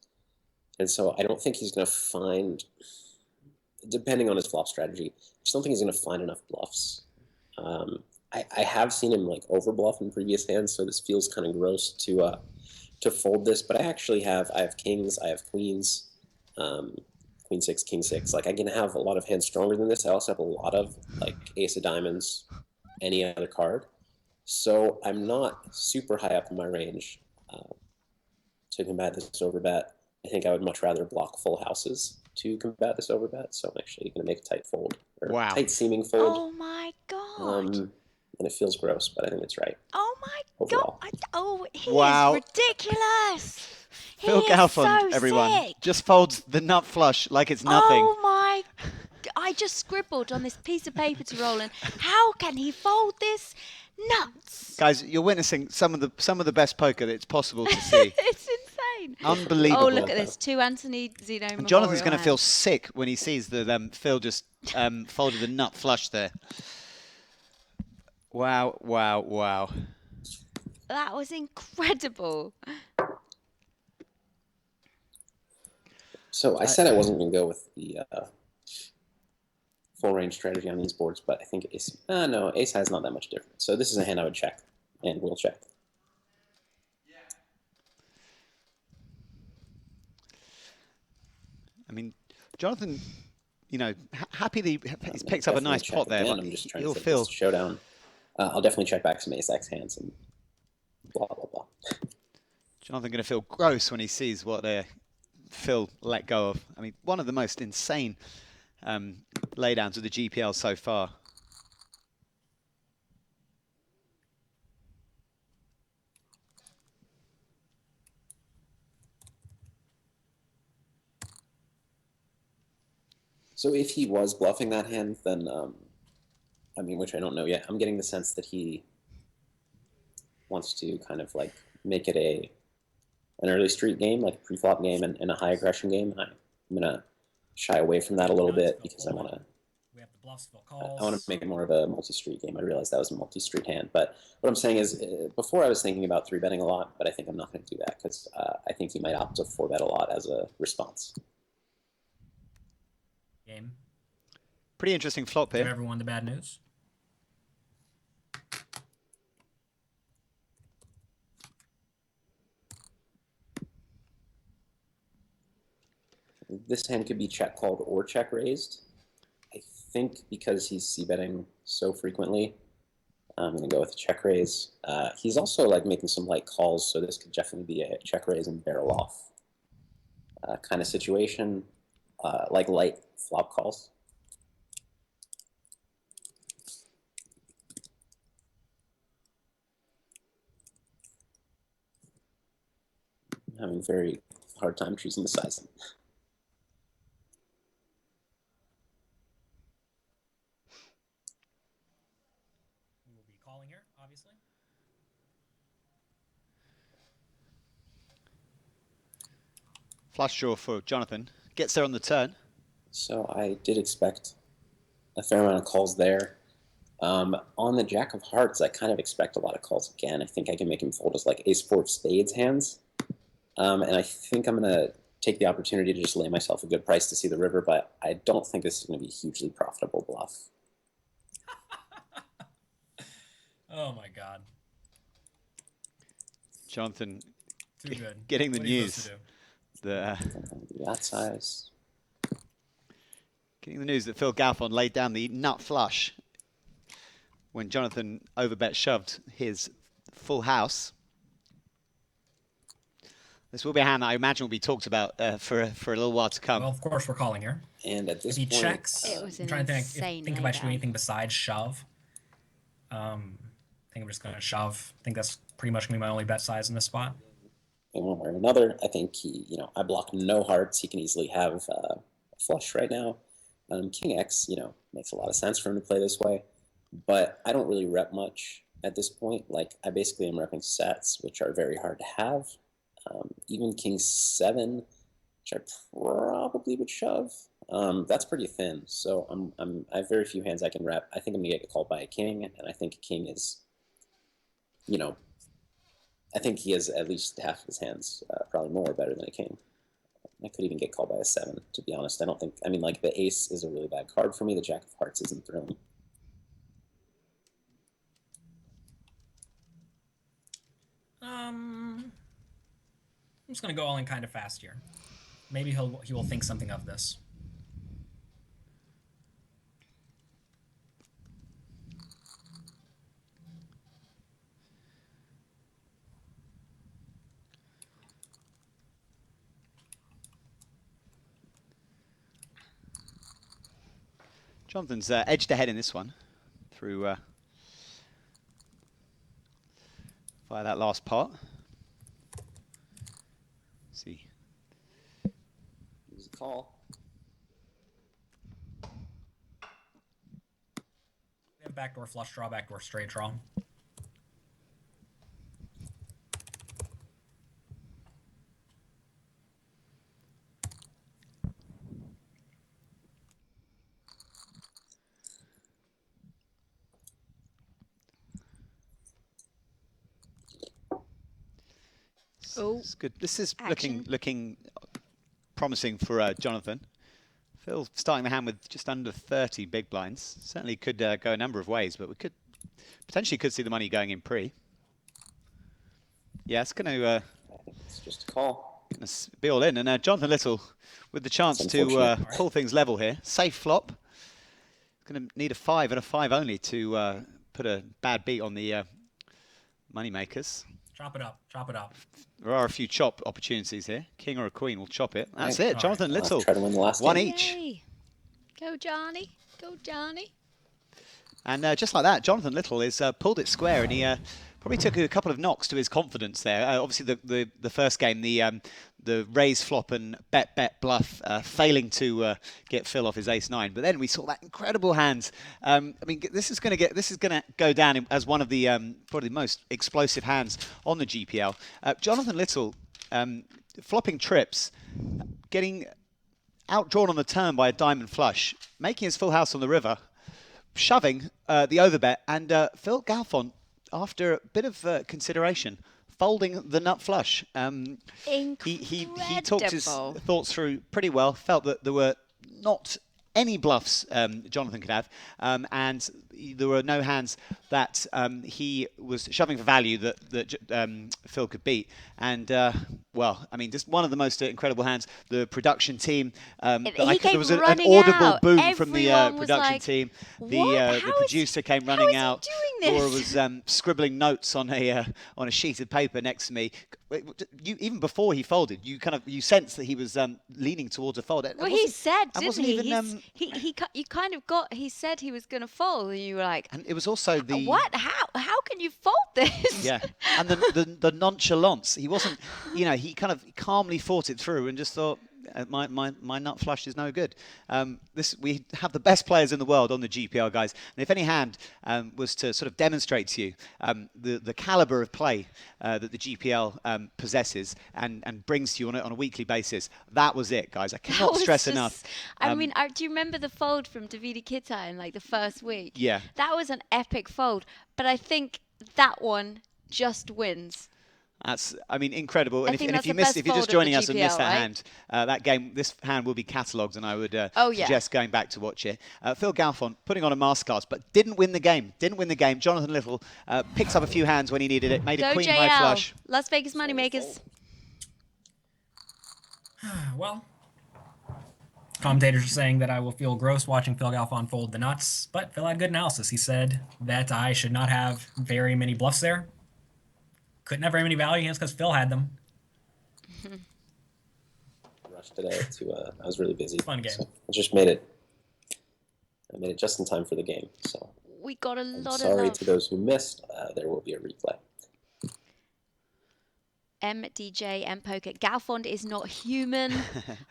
And so I don't think he's going to find depending on his flop strategy, I just don't think he's going to find enough bluffs. I have seen him like over bluff in previous hands, so this feels kind of gross to fold this. But I have kings, I have queens, queen six, king six. Like I can have a lot of hands stronger than this. I also have a lot of like ace of diamonds, any other card. So I'm not super high up in my range to combat this overbet. I think I would much rather block full houses to combat this overbet. So I'm actually going to make a tight fold, or tight seeming fold. Oh my god! And it feels gross, but I think it's right. Oh my overall. god! He Wow. is ridiculous. Phil He Galfond, is so everyone, sick. just folds the nut flush like it's nothing. Oh my! I just scribbled on this piece of paper to Roland. How can he fold this? Nuts! Guys, you're witnessing some of the best poker that it's possible to see. It's insane. Unbelievable. Oh, look at this. 2 Anthony Zeno And Jonathan's going to Memorial feel hands. sick when he sees that Phil just folded the nut flush there. Wow, wow, wow. That was incredible. So I said I wasn't going to go with the full range strategy on these boards, but I think ace high is not that much different. So this is a hand I would check, and we'll check. I mean, Jonathan, you know, happy that he's picked up a nice pot there. Again. But I'm just trying he'll to feel showdown. I'll definitely check back some ace X hands and blah blah blah. Jonathan going to feel gross when he sees what Phil let go of. I mean, one of the most insane laydowns of the GPL so far. So if he was bluffing that hand, then, I mean, which I don't know yet, I'm getting the sense that he wants to kind of like make it an early street game, like a pre-flop game and a high aggression game. I'm going to shy away from that a little bit because I want to make it more of a multi-street game. I realized that was a multi-street hand. But what I'm saying is, before I was thinking about 3-betting a lot, but I think I'm not going to do that because I think he might opt to 4-bet a lot as a response. Game. Pretty interesting flop here. Give everyone the bad news. This hand could be check called or check raised. I think because he's c-betting so frequently, I'm going to go with a check raise. He's also like making some light calls, so this could definitely be a check raise and barrel off kind of situation, like light flop calls. I'm having a very hard time choosing the size. We will be calling here, obviously. Flush draw for Jonathan. Gets there on the turn. So I did expect a fair amount of calls there. On the Jack of Hearts, I kind of expect a lot of calls again. I think I can make him fold as like ace-4 of spades hands. And I think I'm going to take the opportunity to just lay myself a good price to see the river, but I don't think this is going to be a hugely profitable bluff. Oh my God. Jonathan Too good. getting the What are you supposed news. to do? That size. Getting the news that Phil Galfond laid down the nut flush when Jonathan overbet shoved his full house. This will be a hand that I imagine will be talked about for a little while to come. Well, of course we're calling here. And at this If he point, checks, It was I'm an trying to insane think if I should do laydown. anything besides shove. I think I'm just going to shove. I think that's pretty much going to be my only bet size in this spot. in one way or another, I think I block no hearts. He can easily have a flush right now. King X, makes a lot of sense for him to play this way, but I don't really rep much at this point. Like, I basically am repping sets, which are very hard to have. Even King 7, which I probably would shove. That's pretty thin. So I have very few hands I can rep. I think I'm gonna get called by a king, and I think a king is, I think he has at least half of his hands, probably more, better than a king. I could even get called by a 7, to be honest. I don't think, I mean, like, the ace is a really bad card for me. The jack of hearts isn't thrilling. I'm just gonna go all in kind of fast here. Maybe he will think something of this. Jonathan's edged ahead in this one through via that last pot. Let's see. Easy call. We have backdoor flush draw, backdoor straight draw. Oh, It's good. This is action. looking promising for Jonathan. Phil starting the hand with just under 30 big blinds. Certainly could go a number of ways, but we could potentially see the money going in pre. Yeah, it's going to It's just a call. be all in. And Jonathan Little with the chance It's to unfortunate. pull things level here. Safe flop. Going to need a 5 and a 5 only to put a bad beat on the Moneymakers. Chop it up, chop it up. There are a few chop opportunities here. King or a queen will chop it. That's Right. it. Jonathan Let's Little. try to win the last One game. each. Yay. Go, Johnny. Go, Johnny. And just like that, Jonathan Little is pulled it square, and he probably took a couple of knocks to his confidence there. Obviously, the first game, the raise flop and bet bluff, failing to get Phil off his ace-9. But then we saw that incredible hand. I mean, this is going to go down as one of the probably the most explosive hands on the GPL. Jonathan Little flopping trips, getting outdrawn on the turn by a diamond flush, making his full house on the river, shoving the overbet, and Phil Galfond, after a bit of consideration, folding the nut flush. He talked his thoughts through pretty well, felt that there were not any bluffs Jonathan could have, and there were no hands that he was shoving for value that Phil could beat. And, well, I mean, just one of the most incredible hands. The production team, there was an audible boom from the production team. The producer came running out. Laura was scribbling notes on a sheet of paper next to me. Even before he folded, you sensed that he was leaning towards a fold. Well, he said, didn't he? Even, you kind of got. He said he was going to fold, and you were like, and it was also the what? How can you fold this? Yeah, and the nonchalance. He wasn't, he kind of calmly fought it through and just thought, my nut flush is no good. We have the best players in the world on the GPL, guys. And if any hand was to sort of demonstrate to you the caliber of play that the GPL possesses and brings to you on a weekly basis, that was it, guys. I cannot stress enough. I mean, do you remember the fold from Davide Kita in like the first week? Yeah. That was an epic fold. But I think that one just wins. That's, I mean, incredible. And if you're GPL, just joining us and missed that right? hand, this hand will be catalogued, and I would suggest going back to watch it. Phil Galfond putting on a masterclass, but didn't win the game. Jonathan Little picks up a few hands when he needed it, made a queen high flush. Las Vegas Moneymakers. Well, commentators are saying that I will feel gross watching Phil Galfond fold the nuts, but Phil had good analysis. He said that I should not have very many bluffs there. Couldn't have very many value hands because Phil had them. Rushed today I was really busy. Fun game. So I just made it. I made it just in time for the game. So we got a lot of love. Sorry to those who missed. There will be a replay. MDJ Poker. Galfond is not human.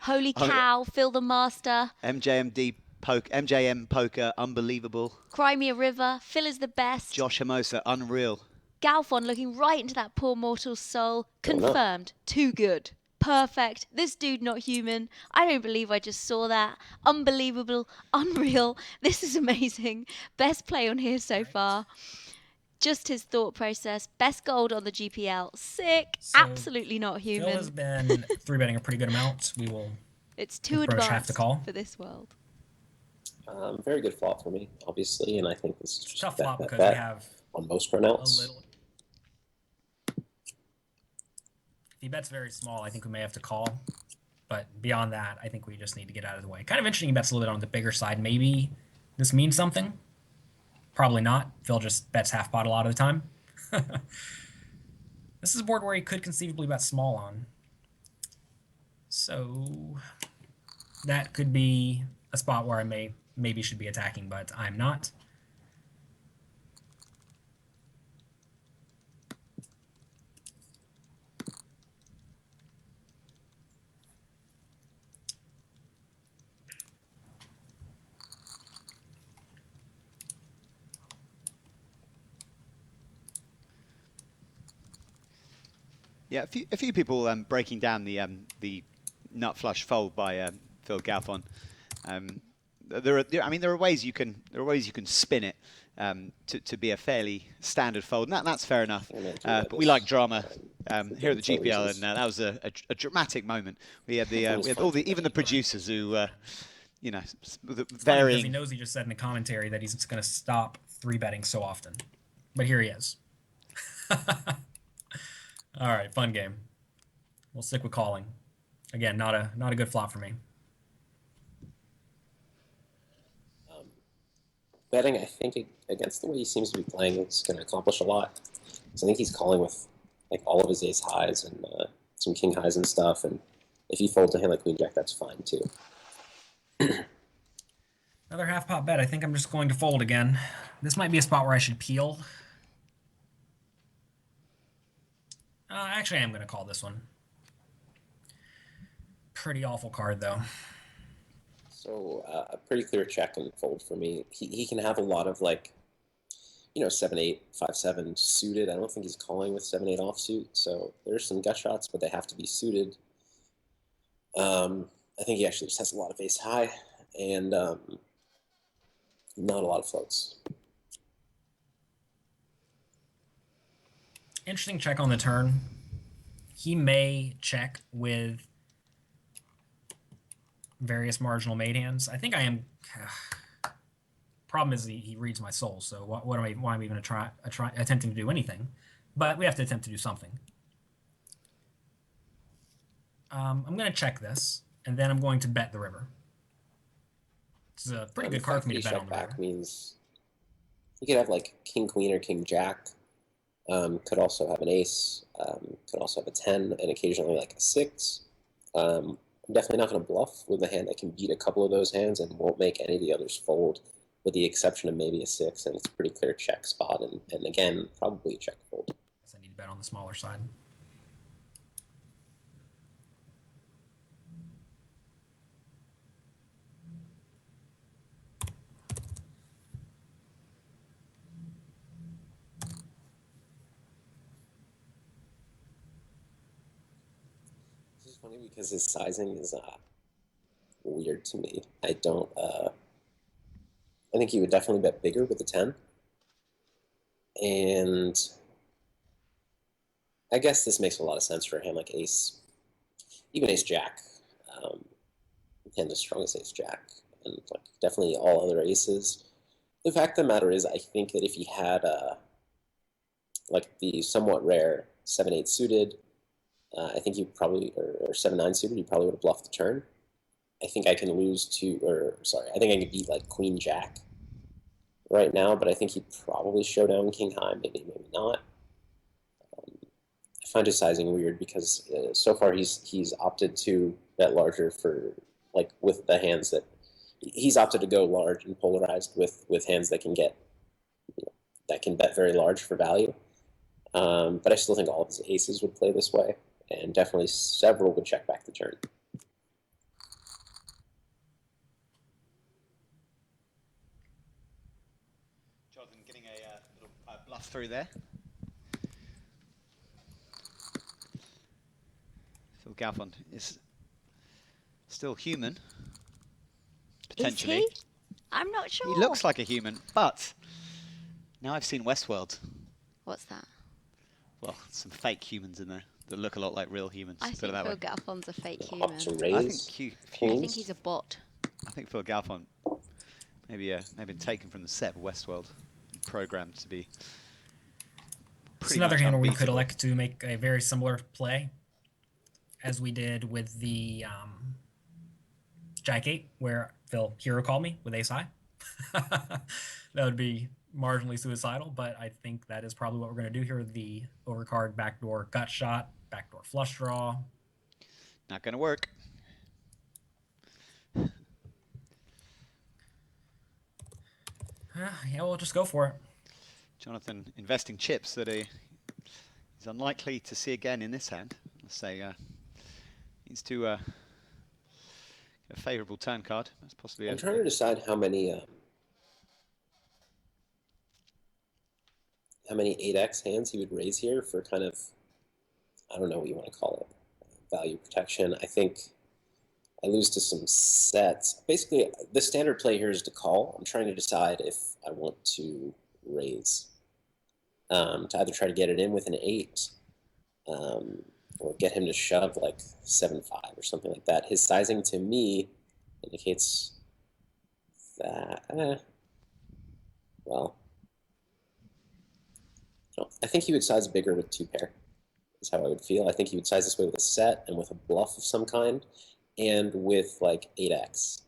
Holy cow! Phil the master. MJM Poker, unbelievable. Cry me a river. Phil is the best. Josh Hermosa, unreal. Galfond looking right into that poor mortal's soul. Confirmed. Too good. Perfect. This dude not human. I don't believe I just saw that. Unbelievable. Unreal. This is amazing. Best play on here so far. just his thought process. Best gold on the GPL. Sick. So Absolutely not Phil human. has been 3-betting a pretty good amount. We will It's too approach half advanced to call. for this world. Very good flop for me, obviously, and I think this is just Tough bet, flop bet, because bet we have on most a runouts. little. If he bets very small, I think we may have to call. But beyond that, I think we just need to get out of the way. Kind of interesting he bets a little bit on the bigger side. Maybe this means something. Probably not. Phil just bets half pot a lot of the time. This is a board where he could conceivably bet small on. So that could be a spot where I maybe should be attacking, but I'm not. Yeah, a few people breaking down the nut flush fold by Phil Galfond. There are ways you can spin it to be a fairly standard fold, and that's fair enough. But we like drama here at the GPL, and that was a dramatic moment. We had even the producers who varying. Because he knows he just said in the commentary that he's going to stop 3-betting so often, but here he is. All right, fun game. We'll stick with calling. Again, not a good flop for me. Betting, I think, against the way he seems to be playing, is going to accomplish a lot. So I think he's calling with like all of his ace highs and some king highs and stuff. And if you fold to him like queen jack, that's fine too. Another half pot bet. I think I'm just going to fold again. This might be a spot where I should peel. Actually, I am going to call this one. Pretty awful card, though. So a pretty clear check and fold for me. He can have a lot of 7-8, 5-7 suited. I don't think he's calling with 7-8 offsuit. So there's some gut shots, but they have to be suited. I think he actually just has a lot of ace high and not a lot of floats. Interesting check on the turn. He may check with various marginal made hands. I think I am. Problem is he reads my soul. So why am I even attempting to do anything? But we have to attempt to do something. I'm going to check this, and then I'm going to bet the river. It's a pretty good card for me to bet on the river. Means you could have like king queen or king jack. Could also have an ace, could also have a 10, and occasionally like a 6. I'm definitely not going to bluff with a hand that can beat a couple of those hands and won't make any of the others fold, with the exception of maybe a 6, and it's a pretty clear check spot, and again, probably a check fold. I need to bet on the smaller side. Funny because his sizing is weird to me. I don't. I think he would definitely bet bigger with the 10, and I guess this makes a lot of sense for him. Like ace, even ace jack, hand as strong as ace jack, and like definitely all other aces. The fact of the matter is, I think that if he had like the somewhat rare 7-8 suited. I think you probably, or 7-9 suited, you probably would have bluffed the turn. I think I can lose to, I think I can beat like queen jack right now, but I think he'd probably show down king high, maybe not. I find his sizing weird because so far he's opted to bet larger for, like, with the hands that, he's opted to go large and polarized with hands that can get, that can bet very large for value. But I still think all of his aces would play this way. And definitely several would check back the turn. Jonathan getting a little bluff through there. Phil Galfond is still human, potentially. Is he? I'm not sure. He looks like a human, but now I've seen Westworld. What's that? Well, some fake humans in there that look a lot like real humans. I put think it that Phil way. Galfond's a fake Up human. to I raise. think I think he's a bot. I think Phil Galfond maybe been taken from the set of Westworld, and programmed to be. It's Pretty another much hand where we could unbeatable. elect to make a very similar play as we did with the Jack 8, where Phil hero called me with ace high. That would be marginally suicidal, but I think that is probably what we're going to do here. The overcard backdoor gut shot, backdoor flush draw. Not going to work. Yeah, we'll just go for it. Jonathan investing chips that he's unlikely to see again in this hand. Let's say needs to get a favourable turn card. That's possibly. I'm trying to decide how many 8x hands he would raise here for kind of, I don't know what you want to call it, value protection. I think I lose to some sets. Basically, the standard play here is to call. I'm trying to decide if I want to raise, to either try to get it in with an 8, or get him to shove like 7-5 or something like that. His sizing to me indicates that, well, I think he would size bigger with 2 pair, is how I would feel. I think he would size this way with a set and with a bluff of some kind, and with like 8x.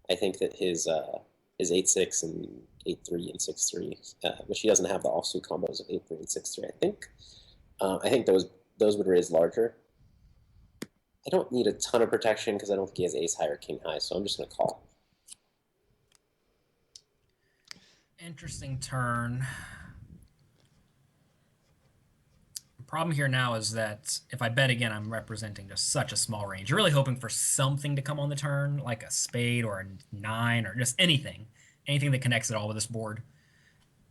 I think that his 8-6 and 8-3 and 6-3, which he doesn't have the offsuit combos of 8-3 and 6-3. I think those would raise larger. I don't need a ton of protection because I don't think he has ace high or king high, so I'm just going to call. Interesting turn. The problem here now is that if I bet again, I'm representing just such a small range. You're really hoping for something to come on the turn, like a spade or a 9 or just anything. Anything that connects at all with this board.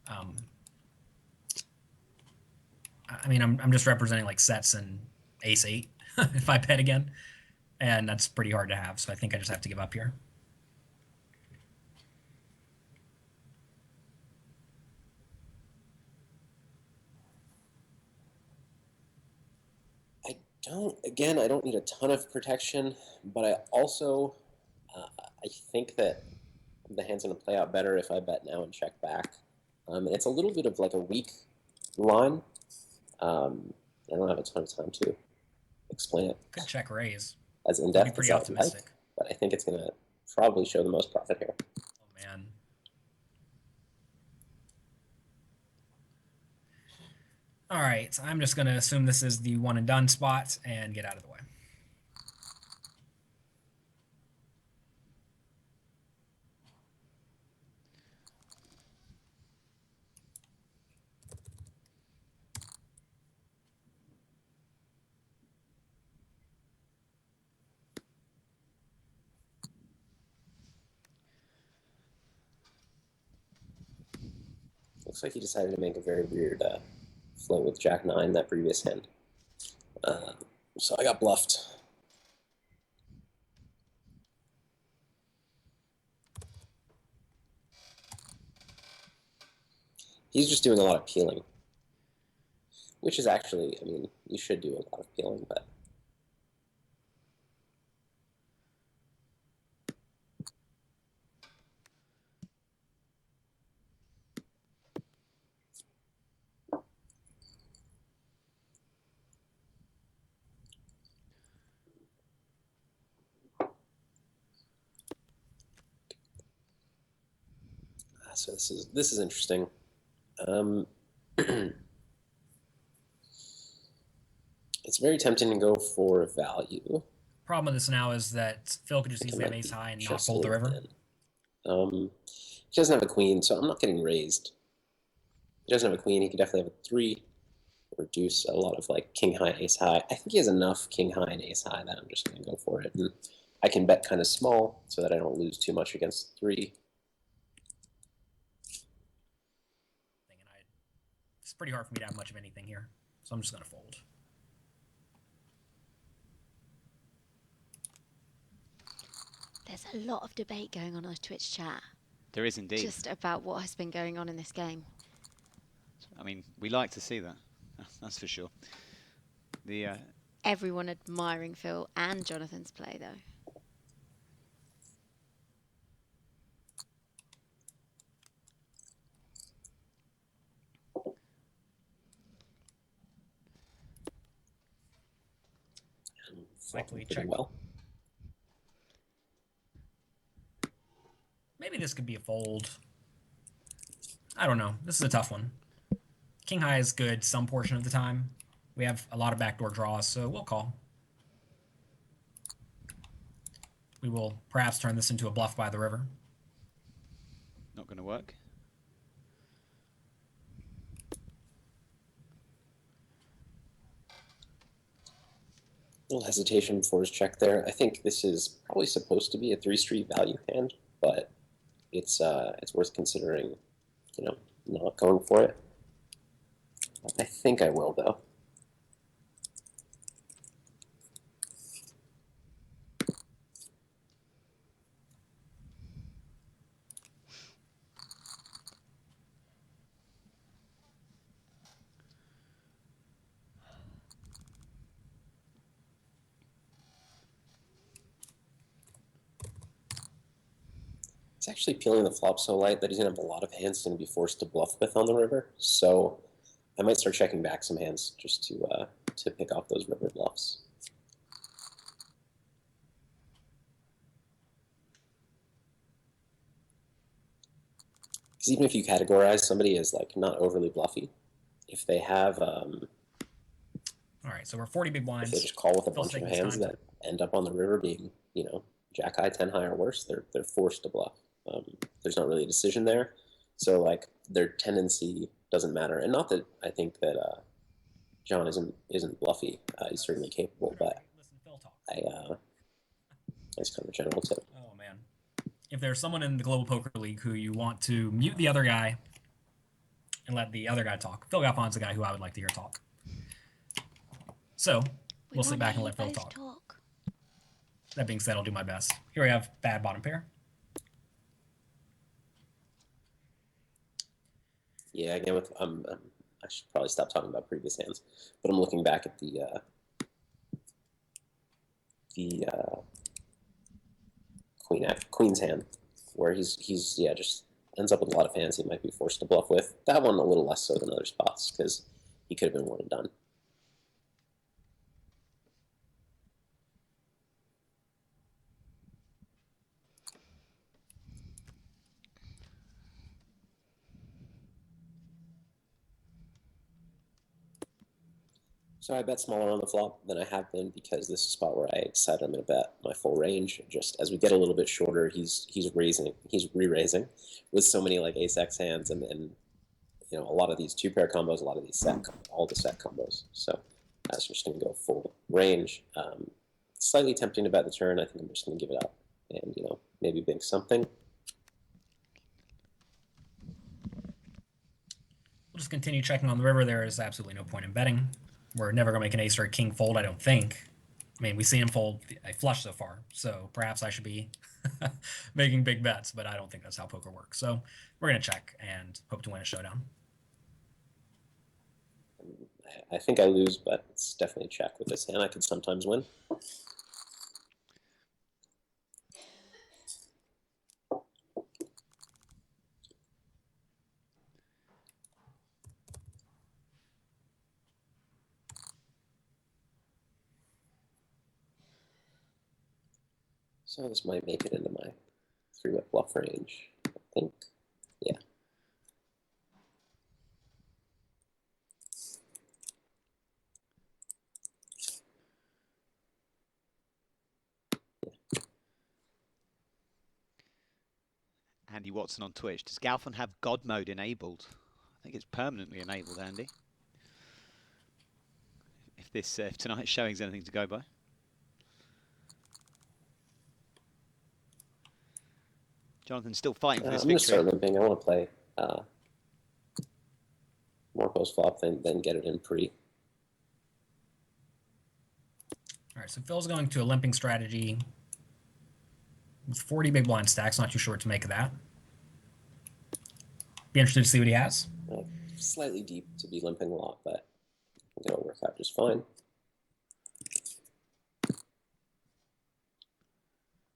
I mean, I'm just representing like sets and ace 8 if I bet again. And that's pretty hard to have, so I think I just have to give up here. I don't need a ton of protection, but I also, I think that the hand's going to play out better if I bet now and check back. It's a little bit of like a weak line. I don't have a ton of time to explain it. Good check raise. As in depth pretty as I'd like, optimistic. but I think it's going to probably show the most profit here. Oh, man. All right, I'm just going to assume this is the one and done spot and get out of the way. Looks like he decided to make a very weird flow with Jack 9 that previous hand. So I got bluffed. He's just doing a lot of peeling, which is actually, I mean, you should do a lot of peeling, but so this is interesting. It's very tempting to go for value. Problem with this now is that Phil could just easily have ace high and not fold the river. He doesn't have a queen, so I'm not getting raised. He doesn't have a queen. He could definitely have a 3. Reduce a lot of like king high, ace high. I think he has enough king high and ace high that I'm just going to go for it. And I can bet kind of small so that I don't lose too much against 3. It's pretty hard for me to have much of anything here, so I'm just going to fold. There's a lot of debate going on Twitch chat. There is indeed. Just about what has been going on in this game. I mean, we like to see that. That's for sure. The Everyone admiring Phil and Jonathan's play, though. Likely Pretty check. well. Maybe this could be a fold. I don't know. This is a tough one. King high is good some portion of the time. We have a lot of backdoor draws, so we'll call. We will perhaps turn this into a bluff by the river. not going to work. Little hesitation before his check there. I think this is probably supposed to be a 3-street value hand, but it's worth considering, you know, not going for it. I think I will, though. He's actually peeling the flop so light that he's going to have a lot of hands he's going to be forced to bluff with on the river. So I might start checking back some hands just to pick off those river bluffs. Because even if you categorize somebody as like not overly bluffy, if they have All right, so we're 40 big blinds. if they just call with a Phil's bunch of taking his hands time. that end up on the river being, you know, jack high, 10 high or worse, they're forced to bluff. There's not really a decision there, so like their tendency doesn't matter. And not that I think that John isn't bluffy. He's certainly capable, but Listen to Phil talk. that's kind of a general tip. Oh man. If there's someone in the Global Poker League who you want to mute the other guy and let the other guy talk, Phil Galfond's the guy who I would like to hear talk. So we'll sit back and let Phil talk. That being said, I'll do my best. Here we have bad bottom pair. Yeah, again, with I should probably stop talking about previous hands, but I'm looking back at the Queen's hand, where he's just ends up with a lot of hands he might be forced to bluff with. That one a little less so than other spots because he could have been one and done. So I bet smaller on the flop than I have been because this is a spot where I decided I'm going to bet my full range. Just as we get a little bit shorter, he's re-raising with so many like ace X hands, and then you know a lot of these 2-pair combos, a lot of these all the set combos. So I was just going to go full range. Slightly tempting to bet the turn. I think I'm just going to give it up and you know maybe bink something. We'll just continue checking on the river. There is absolutely no point in betting. We're never going to make an ace or a king fold, I don't think. I mean, we've seen him fold a flush so far, so perhaps I should be making big bets, but I don't think that's how poker works. So we're going to check and hope to win a showdown. I think I lose, but it's definitely a check with this hand. I could sometimes win. So this might make it into my 3-bet bluff range, I think. Yeah. Andy Watson on Twitch. Does Galfond have God mode enabled? I think it's permanently enabled, Andy. If tonight's showing's anything to go by. Jonathan's still fighting for this I'm going to victory. start limping. I want to play more post-flop than get it in pre. All right, so Phil's going to a limping strategy with 40 big blind stacks. Not too sure what to make of that. Be interested to see what he has. Right. slightly deep to be limping a lot, but I think it'll work out just fine.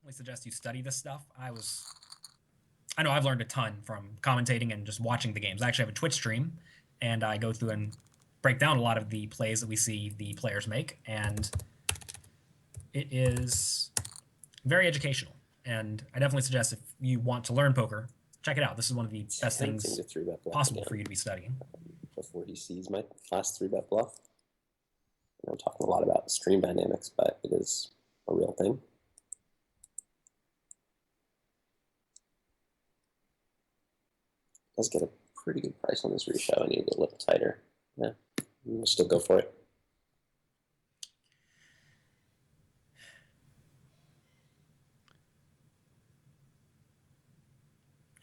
I suggest you study this stuff. I know I've learned a ton from commentating and just watching the games. I actually have a Twitch stream, and I go through and break down a lot of the plays that we see the players make, and it is very educational. And I definitely suggest if you want to learn poker, check it out. This is one of the best things possible for you to be studying. Before he sees my last 3-bet bluff. I'm talking a lot about stream dynamics, but it is a real thing. Does get a pretty good price on this reshow. I need to get a little tighter. Yeah, we'll still go for it.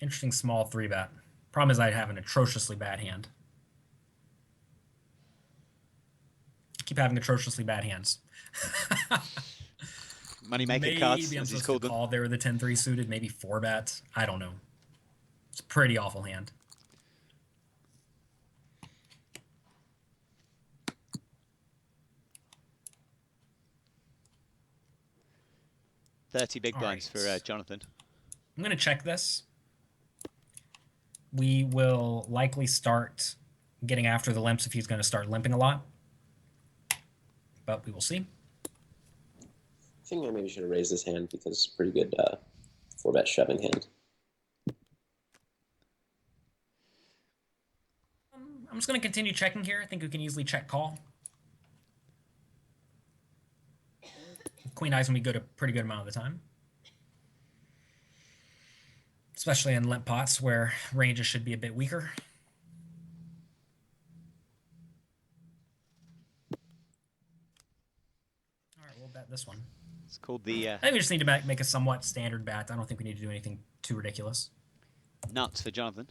Interesting small 3-bet. Problem is I have an atrociously bad hand. Keep having atrociously bad hands. Moneymaker cards, Maybe I'm as he's supposed called to them. call there with the 10-3 suited, maybe 4-bet. I don't know. It's a pretty awful hand. $30 big All blinds right. for Jonathan. I'm going to check this. We will likely start getting after the limps if he's going to start limping a lot. But we will see. I think I maybe should have raised this hand because it's a pretty good 4-bet shoving hand. I'm just going to continue checking here. I think we can easily check call. Queen Eye's going to be good a pretty good amount of the time. Especially in limp pots where ranges should be a bit weaker. All right, we'll bet this one. It's called the I think we just need to make a somewhat standard bet. I don't think we need to do anything too ridiculous. nuts for Jonathan.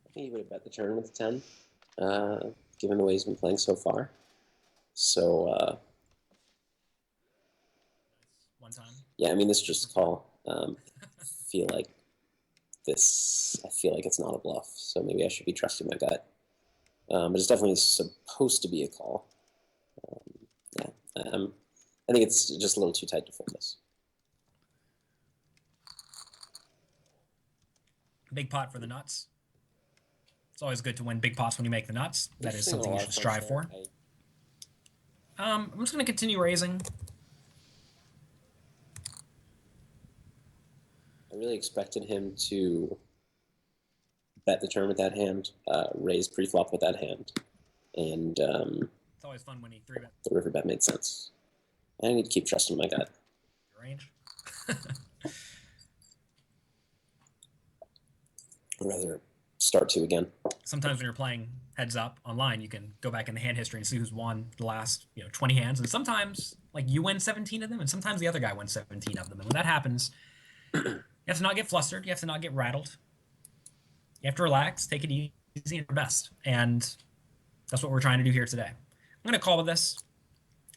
I think he would have bet the turn with the 10, given the way he's been playing so far. So, One time. yeah, I mean, this is just a call. I feel like it's not a bluff, so maybe I should be trusting my gut. But it's definitely supposed to be a call. Yeah, I think it's just a little too tight to fold this. Big pot for the nuts. It's always good to win big pots when you make the nuts. That is something you should strive for. I'm just going to continue raising. I really expected him to bet the turn with that hand, raise pre-flop with that hand, and It's always fun when he 3-bet the river bet made sense. I need to keep trusting my gut. your range. I'd rather start to again. Sometimes when you're playing heads up online, you can go back in the hand history and see who's won the last 20 hands. And sometimes like you win 17 of them, and sometimes the other guy wins 17 of them. And when that happens, you have to not get flustered. You have to not get rattled. You have to relax, take it easy, and your best. And that's what we're trying to do here today. I'm going to call with this.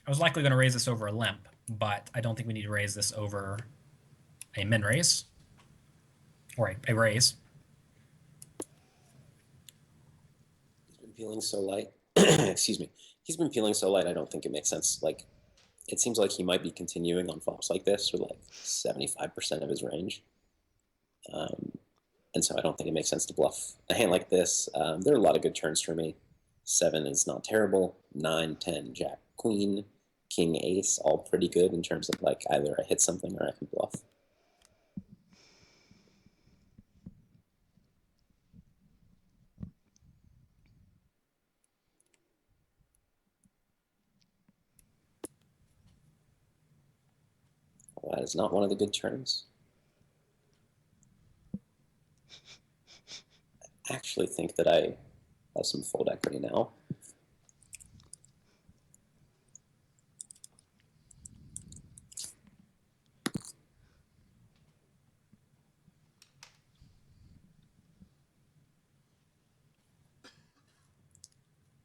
I was likely going to raise this over a limp, but I don't think we need to raise this over a min raise or a raise. He's been feeling so light. Excuse me. He's been feeling so light, I don't think it makes sense. Like, it seems like he might be continuing on flops like this with like 75% of his range. And so I don't think it makes sense to bluff a hand like this. There are a lot of good turns for me. 7 is not terrible. 9, 10, Jack, Queen, King, Ace, all pretty good in terms of like either I hit something or I can bluff. Well, that is not one of the good turns. I actually think that I have some fold equity now.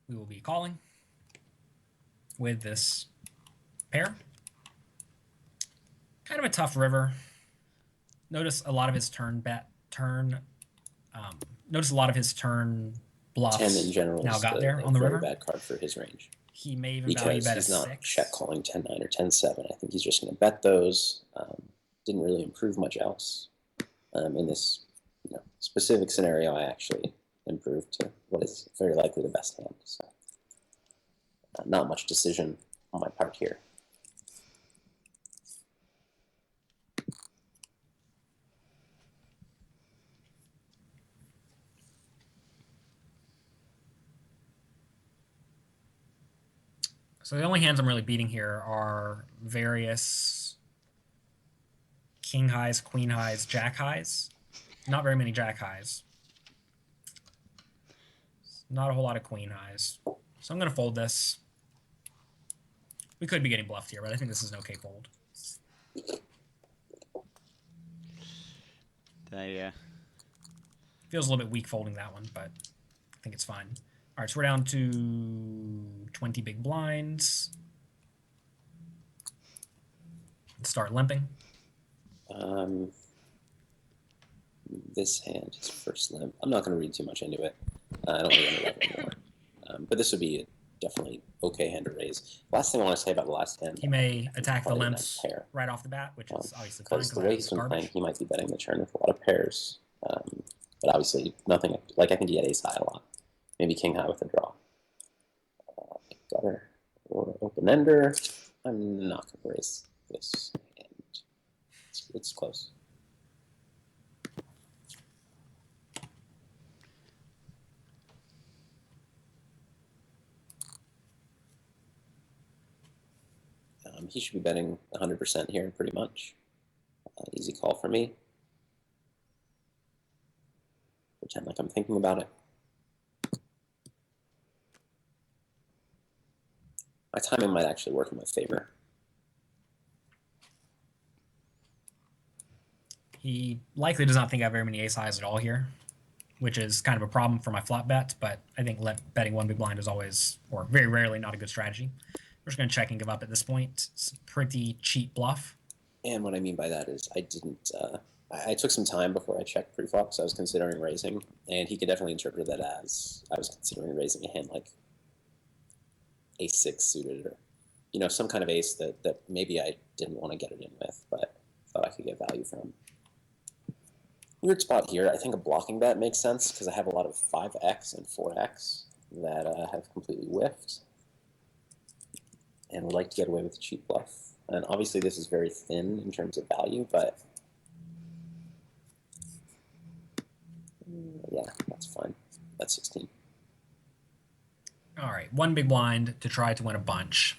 We will be calling with this pair. Kind of a tough river. Notice a lot of his notice a lot of his turn bluffs 10 in general now is got there on the very river. bad card for his range. He may even value Because bet he's a not 6. check calling 10-9 or 10-7. I think he's just going to bet those. Didn't really improve much else. In this specific scenario, I actually improved to what is very likely the best hand. So not much decision on my part here. So the only hands I'm really beating here are various king highs, queen highs, jack highs. Not very many jack highs. Not a whole lot of queen highs. So I'm going to fold this. We could be getting bluffed here, but I think this is an okay fold. Feels a little bit weak folding that one, but I think it's fine. All right, so we're down to 20 big blinds. Let's start limping. This hand is first limp. I'm not going to read too much into it. I don't really want to love it anymore. But this would be a definitely okay hand to raise. Last thing I want to say about the last hand. He may attack the limps right off the bat, which is obviously fine because the way he's been playing, he might be betting the turn with a lot of pairs. But obviously, nothing. Like I think he had ace high a lot. Maybe king high with a draw. Gutter or open ender. I'm not going to raise this hand. It's close. He should be betting 100% here, pretty much. Easy call for me. Pretend like I'm thinking about it. My timing might actually work in my favor. He likely does not think I have very many ace highs at all here, which is kind of a problem for my flop bet, but I think betting one big blind is always, or very rarely, not a good strategy. We're just going to check and give up at this point. It's a pretty cheap bluff. And what I mean by that is I didn't... I took some time before I checked pre-flop, so I was considering raising, and he could definitely interpret that as I was considering raising a hand like ace-6 suited, or some kind of ace that maybe I didn't want to get it in with, but thought I could get value from. Weird spot here. I think a blocking bet makes sense because I have a lot of 5x and 4x that have completely whiffed, and would like to get away with a cheap bluff. And obviously this is very thin in terms of value, but yeah, that's fine. That's 16. All right, one big blind to try to win a bunch.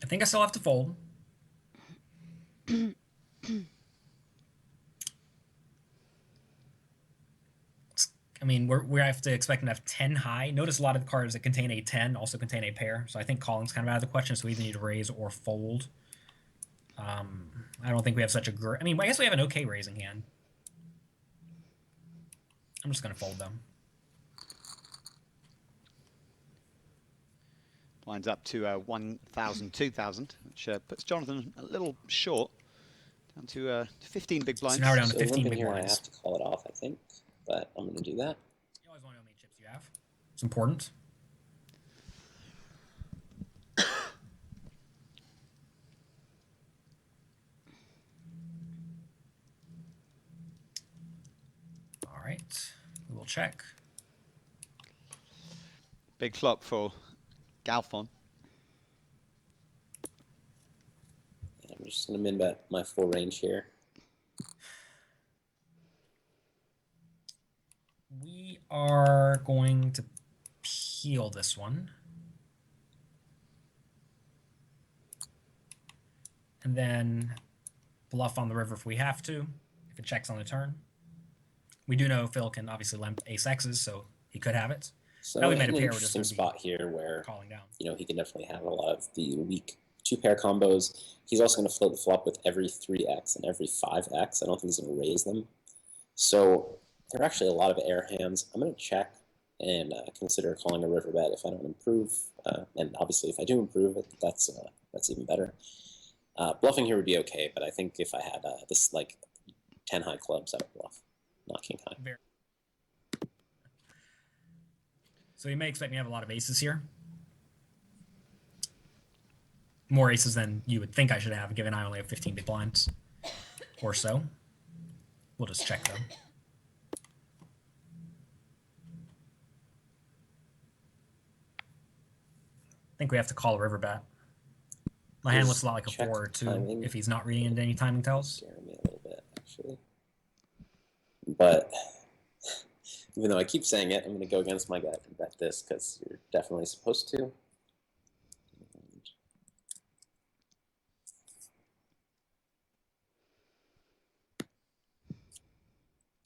I think I still have to fold. I mean, we have to expect him to have 10 high. Notice a lot of the cards that contain a 10 also contain a pair. So I think calling's kind of out of the question. So we either need to raise or fold. I don't think we have such a great... I mean, I guess we have an okay raising hand. I'm just going to fold them. Lines up to 1,000, 2,000, which puts Jonathan a little short. Down to 15 big blinds. So now we're down to 15 big big here, blinds. I have to call it off, I think, but I'm going to do that. You always want to know how many chips you have. It's important. All right, we will check. Big flop for Galfond. I'm just going to min bet my full range here. We are going to peel this one. And then bluff on the river if we have to, if it checks on the turn. We do know Phil can obviously limp ace X's, so he could have it. So Now we made an a pair, we're just interesting gonna spot here where calling down. he can definitely have a lot of the weak 2-pair combos. He's also going to float the flop with every 3x and every 5x. I don't think he's going to raise them. So there are actually a lot of air hands. I'm going to check and consider calling a river bet if I don't improve. And obviously, if I do improve, that's even better. Bluffing here would be okay, but I think if I had this like 10 high clubs out of bluff, not king high. Very. So you may expect me to have a lot of aces here. More aces than you would think I should have, given I only have 15 big blinds or so. We'll just check them. I think we have to call a river bet. My hand looks a lot like a 4 or 2 if he's not reading into any timing tells. Scaring me a little bit, actually. But even though I keep saying it, I'm going to go against my gut and bet this because you're definitely supposed to.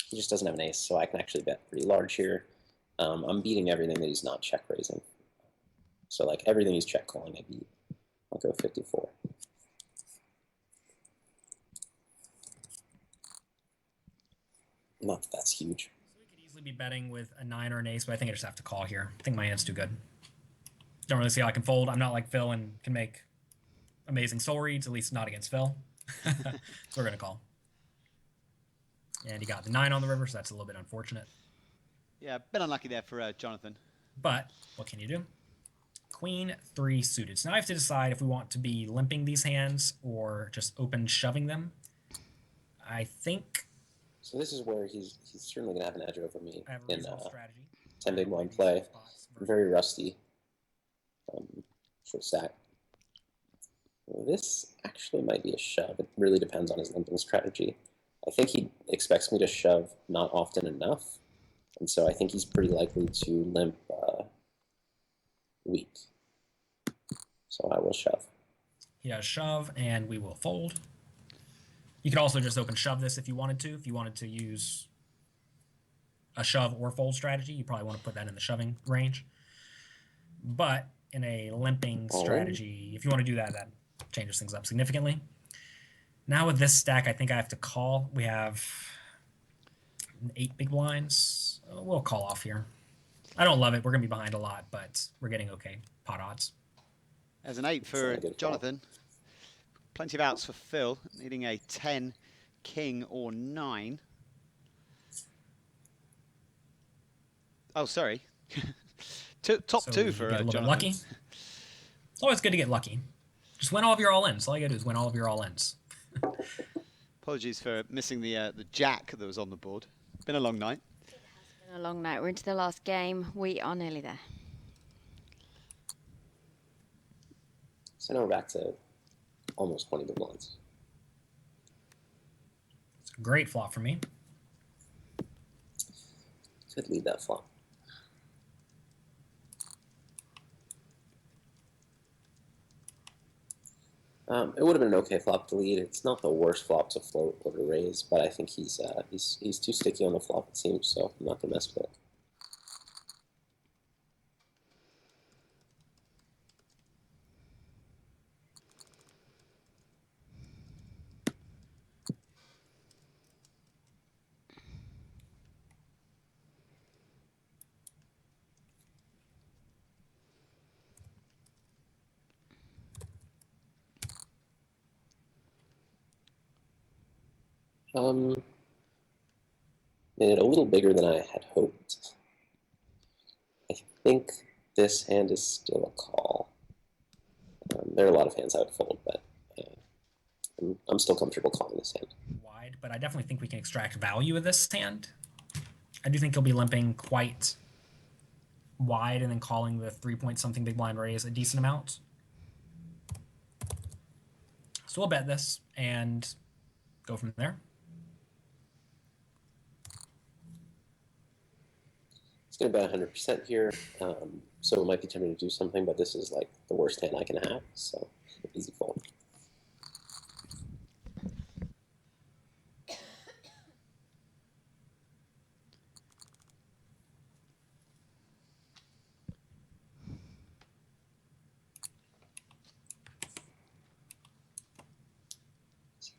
He just doesn't have an ace, so I can actually bet pretty large here. I'm beating everything that he's not check raising. So like everything he's check calling, I beat. I'll go 54. Not that that's huge. So we could easily be betting with a 9 or an ace, but I think I just have to call here. I think my hand's too good. Don't really see how I can fold. I'm not like Phil and can make amazing soul reads, at least not against Phil. So we're going to call. And he got the 9 on the river, so that's a little bit unfortunate. Yeah, a bit unlucky there for Jonathan. But what can you do? Queen 3 suited. So now I have to decide if we want to be limping these hands or just open shoving them. I think... So this is where he's certainly going to have an edge over me I have a in reasonable strategy. 10 big blind play. I'm very rusty. Short stack. This actually might be a shove. It really depends on his limping strategy. I think he expects me to shove not often enough, and so I think he's pretty likely to limp weak. So I will shove. He does shove, and we will fold. You could also just open shove this if you wanted to. If you wanted to use a shove or fold strategy, you probably want to put that in the shoving range. But in a limping strategy, if you want to do that, that changes things up significantly. Now with this stack, I think I have to call. We have 8 big blinds. We'll call off here. I don't love it. We're going to be behind a lot, but we're getting okay pot odds. There's an 8 for Jonathan. Plenty of outs for Phil, needing a 10, king or 9. Oh, sorry. Top So 2 for get a little Jonathan. bit lucky. It's always good to get lucky. Just win all of your all-ins. All you got to do is win all of your all-ins. Apologies for missing the jack that was on the board. Been a long night. It has been a long night. We're into the last game. We are nearly there. So now we're back to almost 20 big blinds. It's a great flop for me. Could lead that flop. It would have been an okay flop to lead. It's not the worst flop to float or to raise, but I think he's too sticky on the flop, it seems, so I'm not going to mess with it. Made it a little bigger than I had hoped. I think this hand is still a call. There are a lot of hands I would fold, but I'm still comfortable calling this hand. Wide, but I definitely think we can extract value with this hand. I do think he'll be limping quite wide and then calling the 3-point-something big blind raise a decent amount. So we'll bet this and go from there. Going to bet 100% here, so it might be tempting to do something, but this is like the worst hand I can have, so easy fold.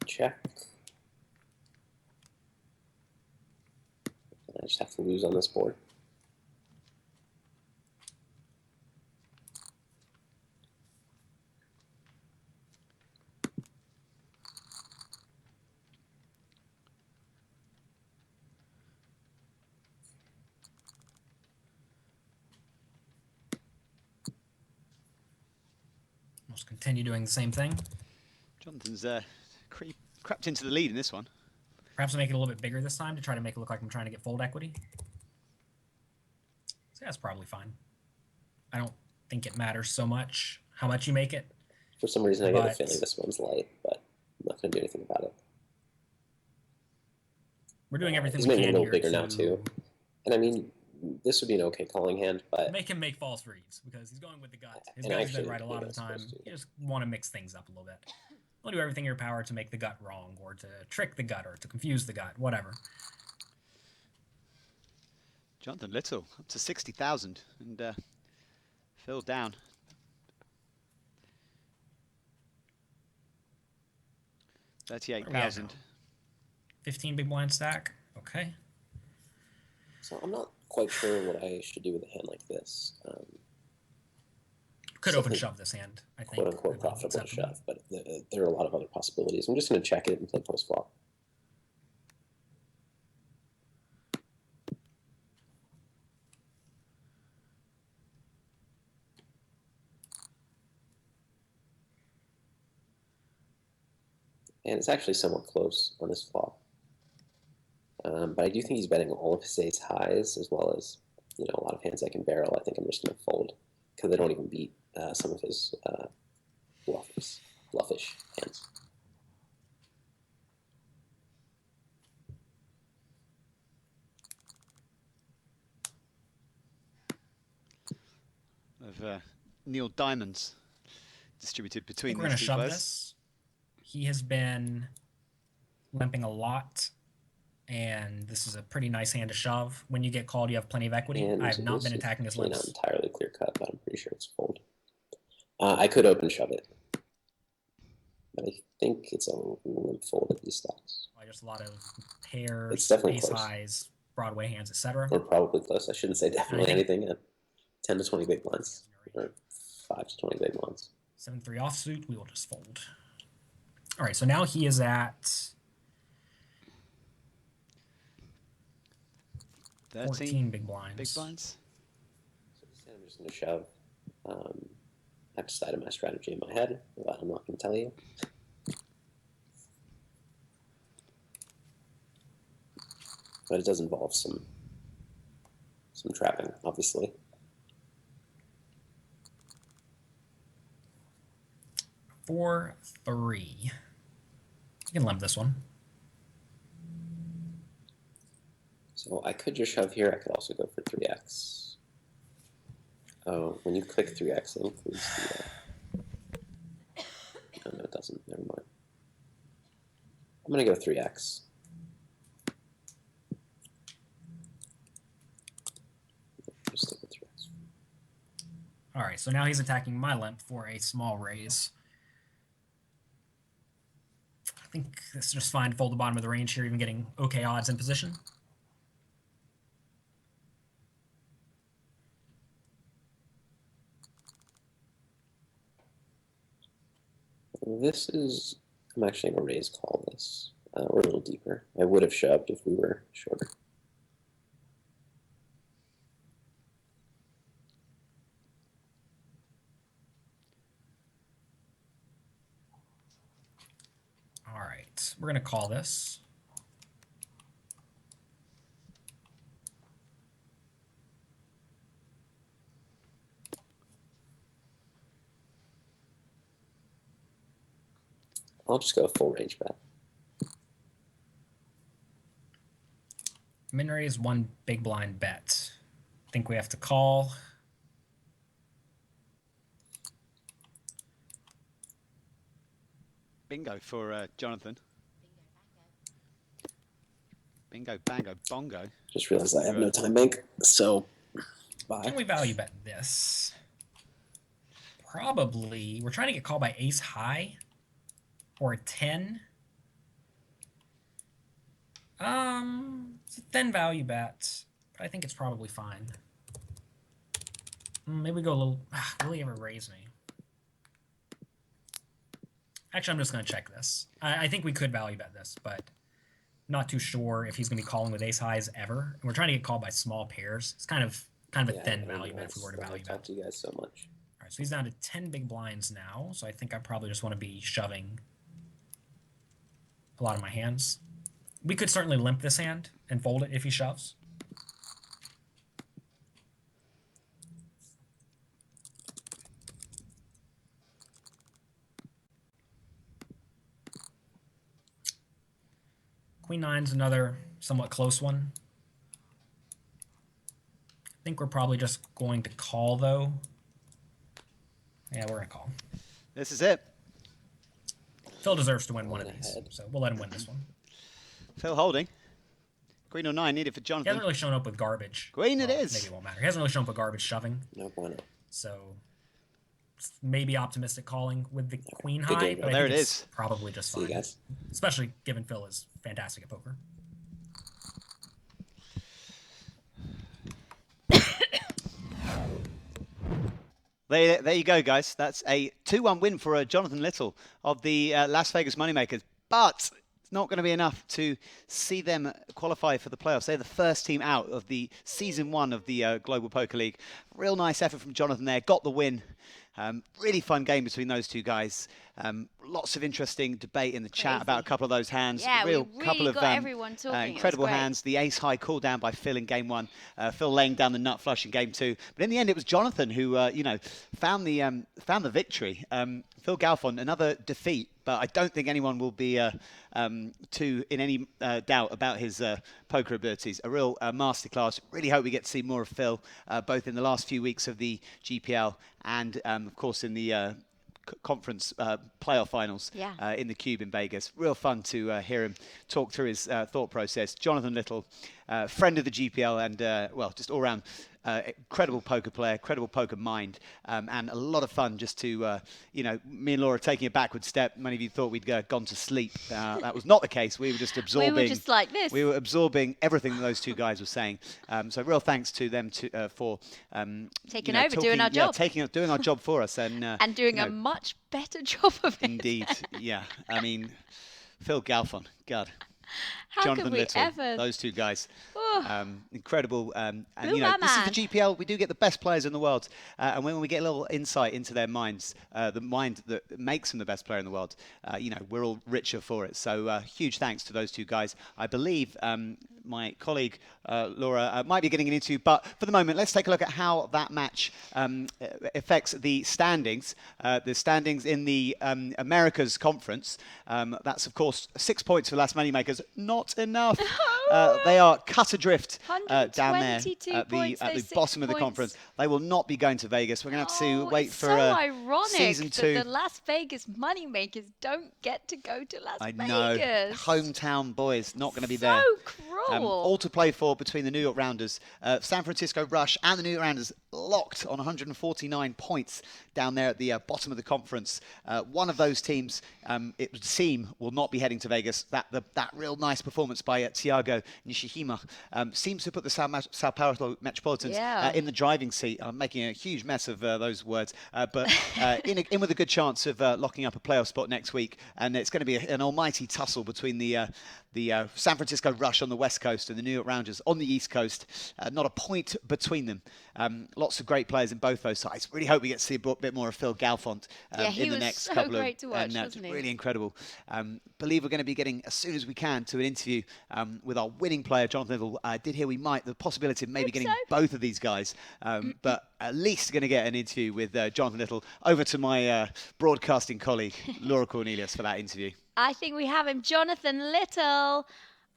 Check. I just have to lose on this board. just continue doing the same thing. Jonathan's crept into the lead in this one. Perhaps make it a little bit bigger this time to try to make it look like I'm trying to get fold equity. So that's probably fine. I don't think it matters so much how much you make it. For some reason, I get a feeling this one's light, but I'm not going to do anything about it. We're doing everything He's we making can it a little here bigger now, too. And I mean, this would be an okay calling hand, but... Make him make false reads, because he's going with the gut. His And gut's actually, been right a lot of the time. You just want to mix things up a little bit. You'll do everything in your power to make the gut wrong, or to trick the gut, or to confuse the gut, whatever. Jonathan Little up to 60,000 and Phil down. $38,000. 15 big blind stack. Okay. So I'm not quite sure what I should do with a hand like this. Could open shove this hand, I think. Quote unquote profitable shove, but there are a lot of other possibilities. I'm just going to check it and play post flop. And it's actually somewhat close on this flop. But I do think he's betting all of his ace highs as well as, you know, a lot of hands I can barrel. I think I'm just going to fold because they don't even beat some of his bluffish hands. Of Neil Diamonds distributed between we're going to these two shove players. this. He has been limping a lot, and this is a pretty nice hand to shove. When you get called, you have plenty of equity. And I have not been attacking his limps. Not entirely clear cut, but I'm pretty sure it's fold. I could open shove it, but I think it's a limp fold at these stocks. Just a lot of pairs, It's definitely ace close. highs, Broadway hands, etc. Or probably close. I shouldn't say definitely anything at 10 to 20 big blinds, or 5 to 20 big blinds. 7-3 offsuit, we will just fold. All right, so now he is at 14 big blinds. Big blinds. So I'm just going to shove. I've decided my strategy in my head, but I'm not going to tell you. But it does involve some trapping, obviously. 4-3. You can limp this one. So I could just shove here. I could also go for 3x. Oh, when you click 3x, it includes the... Oh, no, it doesn't. Never mind. I'm going to go 3x. Just stick with 3x. All right, so now he's attacking my limp for a small raise. I think this is just fine to fold the bottom of the range here, even getting okay odds in position. This is... I'm actually going to raise call this. We're a little deeper. I would have shoved if we were shorter. All right, we're going to call this. I'll just go full range bet. Min raise 1 big blind bet. I think we have to call. Bingo for Jonathan. Bingo, bango, bongo. Just realized I have no time bank, so bye. Can we value bet this? Probably. We're trying to get called by ace high or a 10. It's a thin value bet, but I think it's probably fine. Maybe we go a little... will he ever raise me? Actually, I'm just going to check this. I think we could value bet this, but not too sure if he's going to be calling with ace highs ever. And we're trying to get called by small pairs. It's kind of a thin value bet if we were to value bet. Talk to you guys so much. All right, So he's down to 10 big blinds now. So I think I probably just want to be shoving a lot of my hands. We could certainly limp this hand and fold it if he shoves. Queen nine's another somewhat close one. I think we're probably just going to call, though. Yeah, we're going to call. This is it. Phil deserves to win one of these, so we'll let him win this one. Phil holding. Queen or 9 needed for He Jonathan. hasn't really shown up with garbage. Queen well, it is. Maybe it won't matter. He hasn't really shown up with garbage shoving. No bueno. So maybe optimistic calling with the queen high. game. But I There think it it's is. probably just See you fine. guys. Especially given Phil is fantastic at poker. There you go, guys. That's a 2-1 win for Jonathan Little of the Las Vegas Moneymakers. But it's not going to be enough to see them qualify for the playoffs. They're the first team out of the Season 1 of the Global Poker League. Real nice effort from Jonathan there. Got the win. Really fun game between those two guys. Lots of interesting debate in the chat about a couple of those hands. Yeah, Real we really couple of got everyone talking. incredible hands. The ace high called down by Phil in game 1. Phil laying down the nut flush in game 2. But in the end, it was Jonathan who, found the victory. Phil Galfond, another defeat, but I don't think anyone will be too in any doubt about his poker abilities. A real masterclass. Really hope we get to see more of Phil, both in the last few weeks of the GPL and, of course, in the conference playoff finals in the Cube in Vegas. Real fun to hear him talk through his thought process. Jonathan Little, friend of the GPL and, well, just all-round incredible poker player, credible poker mind, and a lot of fun just to, me and Laura taking a backward step. Many of you thought we'd gone to sleep. That was not the case. We were just absorbing. We were just like this. We were absorbing everything that those two guys were saying. So real thanks to them for taking over, doing our job. Doing our job for us. And doing a much better job of it. Indeed, yeah. I mean, Phil Galfond, God. How Jonathan could we Little, ever? those two guys, Oh. incredible. And Boo this is man. the GPL. We do get the best players in the world, and when we get a little insight into their minds, the mind that makes them the best player in the world, we're all richer for it. So huge thanks to those two guys. I believe my colleague Laura might be getting an interview, but for the moment, let's take a look at how that match affects the standings. The standings in the Americas Conference. That's of course 6 points for Las Moneymakers. Not enough. They are cut adrift down there at the bottom of the conference. They will not be going to Vegas. We're going to have to wait for ironic season 2. that the Las Vegas Moneymakers don't get to go to Las I know. Vegas. Hometown boys not going to be there. So cruel. All to play for between the New York Rounders. San Francisco Rush and the New York Rounders locked on 149 points down there at the bottom of the conference. One of those teams, it would seem, will not be heading to Vegas. That real nice performance by Thiago Nishihima seems to put the Sao Paulo Metropolitans in the driving seat. I'm making a huge mess of those words, but in with a good chance of locking up a playoff spot next week. And it's going to be an almighty tussle between the San Francisco Rush on the West Coast and the New York Rounders on the East Coast. Not a point between them. Lots of great players in both those sides. Really hope we get to see a bit more of Phil Galfond in the next couple of. Great to watch, wasn't he? Really incredible. Believe we're going to be getting as soon as we can to an interview with our winning player Jonathan Little. I did hear the possibility of maybe getting both of these guys, but at least going to get an interview with Jonathan Little. Over to my broadcasting colleague Laura Cornelius for that interview. I think we have him, Jonathan Little.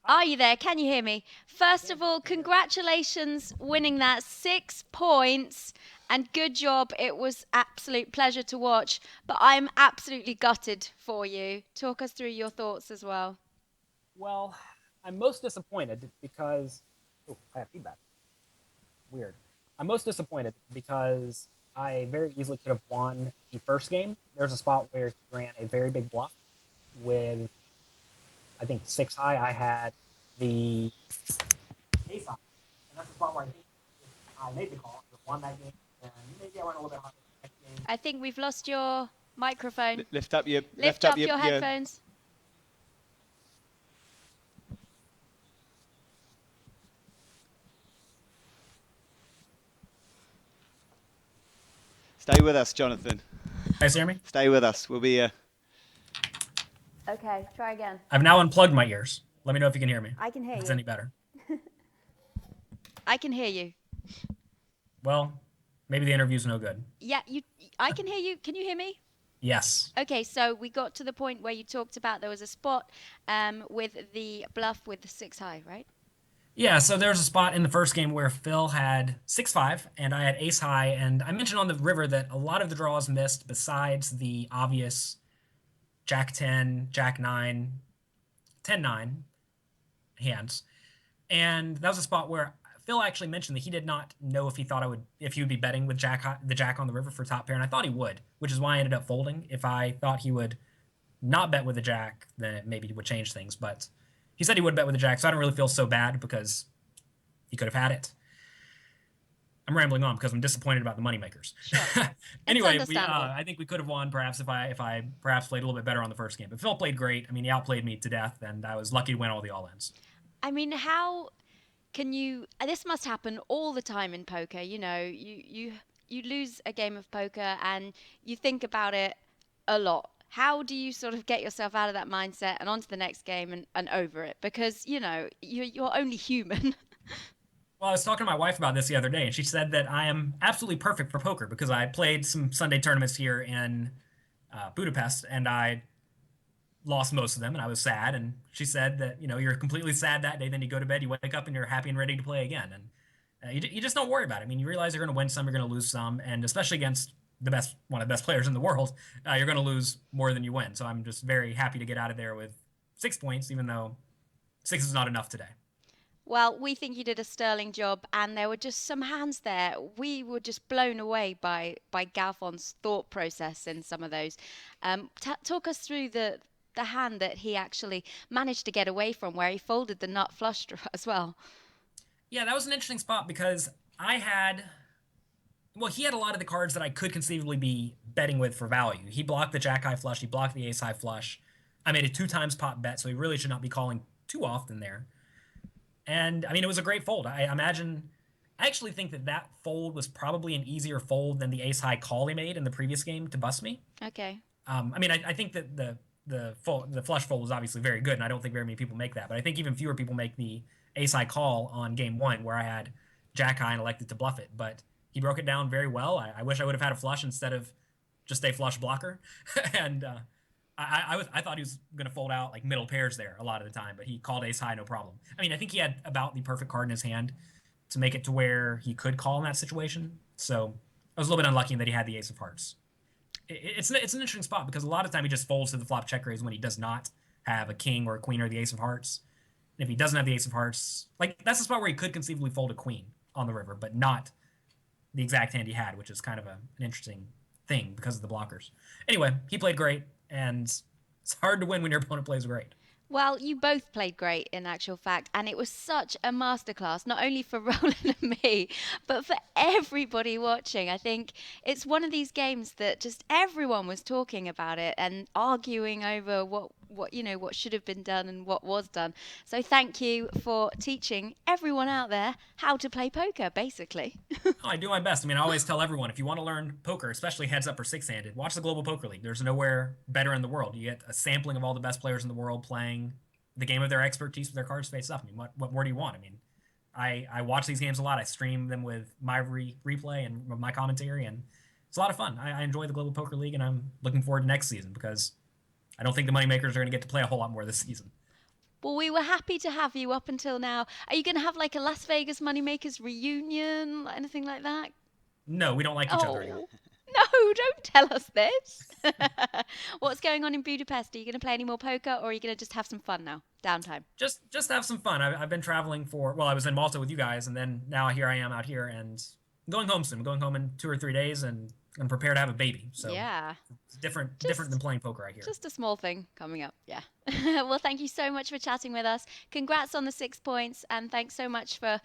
Are you there? Can you hear me? First of all, congratulations winning that 6 points and good job. It was absolute pleasure to watch, but I'm absolutely gutted for you. Talk us through your thoughts as well. Well, I'm most disappointed because... Oh, I have feedback. Weird. I'm most disappointed because I very easily could have won the first game. There's a spot where he ran a very big bluff with, I think, 6 high. I had the ace high. And that's the spot where I think I made the call. I won that game. And maybe I went a little bit higher next game. I think we've lost your microphone. Lift up your headphones. Stay with us, Jonathan. Guys hear me? Stay with us. We'll be. Okay, try again. I've now unplugged my ears. Let me know if you can hear me. I can hear if it's you. any better. I can hear you. Well, maybe the interview's no good. Yeah, I can hear you. Can you hear me? Yes. Okay, so we got to the point where you talked about there was a spot with the bluff with the 6 high, right? Yeah, so there was a spot in the first game where Phil had 6-5 and I had ace high, and I mentioned on the river that a lot of the draws missed besides the obvious Jack 10, Jack 9, 10-9 hands. And that was a spot where Phil actually mentioned that he did not know if he would be betting with the Jack on the river for top pair, and I thought he would, which is why I ended up folding. If I thought he would not bet with the Jack, then it maybe would change things, but he said he would bet with the Jack, so I don't really feel so bad because he could have had it. I'm rambling on because I'm disappointed about the Moneymakers. Sure. Anyway, I think we could have won perhaps if I perhaps played a little bit better on the first game. But Phil played great. I mean, he outplayed me to death, and I was lucky to win all the all-ins. I mean, how can you? This must happen all the time in poker. You know, you lose a game of poker and you think about it a lot. How do you sort of get yourself out of that mindset and onto the next game and over it? Because, you know, you're only human. Well, I was talking to my wife about this the other day, and she said that I am absolutely perfect for poker because I played some Sunday tournaments here in Budapest, and I lost most of them, and I was sad. And she said that, you know, you're completely sad that day, then you go to bed, you wake up, and you're happy and ready to play again. And you just don't worry about it. I mean, you realize you're going to win some, you're going to lose some, and especially against one of the best players in the world, you're going to lose more than you win. So I'm just very happy to get out of there with 6 points, even though 6 is not enough today. Well, we think you did a sterling job, and there were just some hands there. We were just blown away by Galfond's thought process in some of those. Talk us through the hand that he actually managed to get away from, where he folded the nut flush draw as well. Yeah, that was an interesting spot because he had a lot of the cards that I could conceivably be betting with for value. He blocked the jack high flush, he blocked the ace high flush. I made a 2 times pot bet, so he really should not be calling too often there. And I mean, it was a great fold. I actually think that fold was probably an easier fold than the ace high call he made in the previous game to bust me. Okay. I mean, I think that the flush fold was obviously very good, and I don't think very many people make that. But I think even fewer people make the ace high call on game 1, where I had jack high and elected to bluff it. But he broke it down very well. I wish I would have had a flush instead of just a flush blocker. And I thought he was going to fold out like middle pairs there a lot of the time, but he called ace high, no problem. I mean, I think he had about the perfect card in his hand to make it to where he could call in that situation. So I was a little bit unlucky in that he had the ace of hearts. It's an interesting spot because a lot of time he just folds to the flop check raise when he does not have a king or a queen or the ace of hearts. And if he doesn't have the ace of hearts, like that's the spot where he could conceivably fold a queen on the river, but not the exact hand he had, which is kind of an interesting thing because of the blockers. Anyway, he played great, and it's hard to win when your opponent plays great. Well, you both played great in actual fact, and it was such a masterclass, not only for Roland and me, but for everybody watching. I think it's one of these games that just everyone was talking about it and arguing over what should have been done and what was done. So thank you for teaching everyone out there how to play poker, basically. I do my best. I mean, I always tell everyone, if you want to learn poker, especially heads up or 6-handed, watch the Global Poker League. There's nowhere better in the world. You get a sampling of all the best players in the world playing the game of their expertise with their cards face up. I mean, what more do you want? I mean, I watch these games a lot. I stream them with my replay and my commentary, and it's a lot of fun. I enjoy the Global Poker League, and I'm looking forward to next season because I don't think the Moneymakers are going to get to play a whole lot more this season. Well, we were happy to have you up until now. Are you going to have like a Las Vegas Moneymakers reunion, anything like that? No, we don't like each other anymore. No, don't tell us this. What's going on in Budapest? Are you going to play any more poker, or are you going to just have some fun now? Downtime. Just have some fun. I've been traveling I was in Malta with you guys, and then now here I am out here, and I'm going home soon. I'm going home in 2 or 3 days, and I'm prepared to have a baby. So yeah, it's different than playing poker, I hear. Just a small thing coming up. Yeah. Well, thank you so much for chatting with us. Congrats on the 6 points, and thanks so much for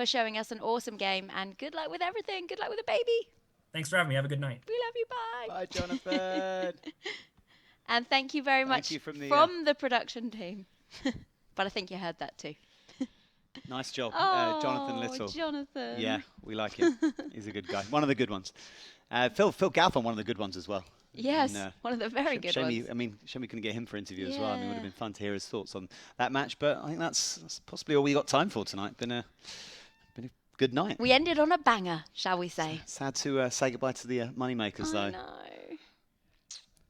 showing us an awesome game. And good luck with everything. Good luck with the baby. Thanks for having me. Have a good night. We love you. Bye. Bye, Jonathan. And thank you very much you from the production team. But I think you heard that too. Nice job, Oh, Jonathan Little. Jonathan. Yeah, we like him. He's a good guy. One of the good ones. Phil Galfond, one of the good ones as well. Yes, one of the very good ones. Shame we couldn't get him for interview as well. I mean, it would have been fun to hear his thoughts on that match. But I think that's possibly all we got time for tonight. Been a good night. We ended on a banger, shall we say? Sad to say goodbye to the Moneymakers, though. I know.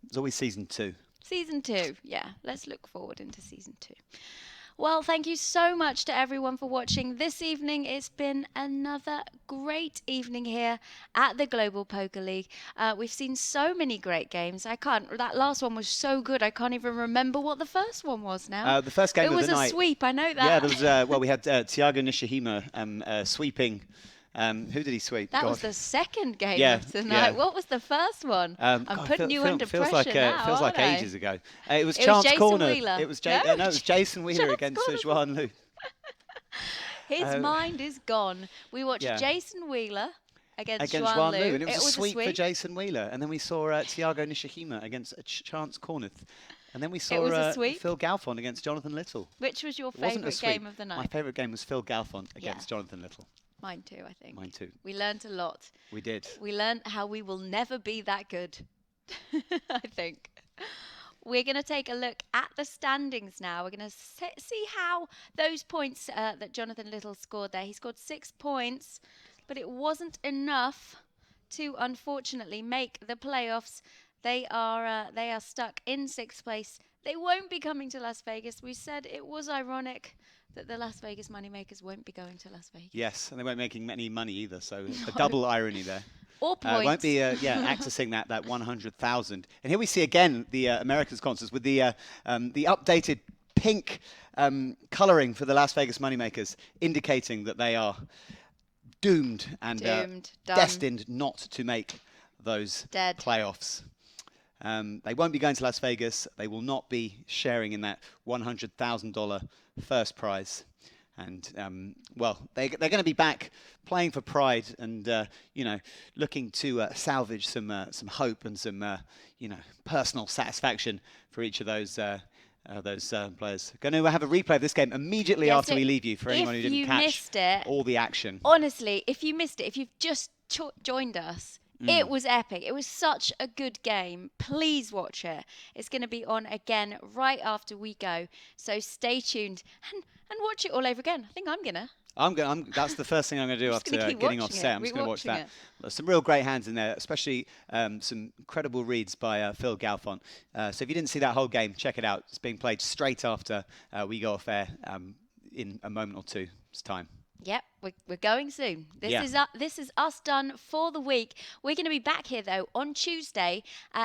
It's always season 2. Season 2, yeah. Let's look forward into season 2. Well, thank you so much to everyone for watching this evening. It's been another great evening here at the Global Poker League. We've seen so many great games. That last one was so good, I can't even remember what the first one was now. The first game of the night. It was a sweep, I know that. Yeah, there was, we had Thiago Nishihima sweeping. Who did he sweep? That was the second game of the night. Yeah. What was the first one? I'm putting you under pressure now. Feels like aren't I? ages ago. It was Chance Jason Corner. Wheeler. It was Jason Wheeler against Juan Liu. His mind is gone. We watched Jason Wheeler against Juan Liu. And it was a sweep for Jason Wheeler. And then we saw Thiago Nishihima against Chance Corneth. And then we saw Phil Galfond against Jonathan Little. Which was your favourite game of the night? My favourite game was Phil Galfond against Jonathan Little. Mine too, I think. Mine too. We learnt a lot. We did. We learnt how we will never be that good, I think. We're going to take a look at the standings now. We're going to see how those points that Jonathan Little scored there. He scored 6 points, but it wasn't enough to, unfortunately, make the playoffs. They are stuck in 6th place. They won't be coming to Las Vegas. We said it was ironic that the Las Vegas Moneymakers won't be going to Las Vegas. Yes, and they won't be making any money either, so a double irony there. Or points. Won't be accessing that 100,000. And here we see again the American sponsors with the updated pink colouring for the Las Vegas Moneymakers, indicating that they are doomed and destined not to make those playoffs. They won't be going to Las Vegas. They will not be sharing in that $100,000 first prize. And, well, they're going to be back playing for pride and, looking to salvage some hope and some, personal satisfaction for each of those players. Going to have a replay of this game immediately after we leave you for anyone who didn't catch all the action. Honestly, if you missed it, if you've just joined us, it was epic. It was such a good game. Please watch it. It's going to be on again right after we go. So stay tuned and watch it all over again. I think I'm going to. That's the first thing I'm going to do after getting off set. I'm just going to watch that. There's some real great hands in there, especially some incredible reads by Phil Galfond. So if you didn't see that whole game, check it out. It's being played straight after we go off air in a moment or two's time. Yep, we're going soon. This is us done for the week. We're going to be back here, though, on Tuesday.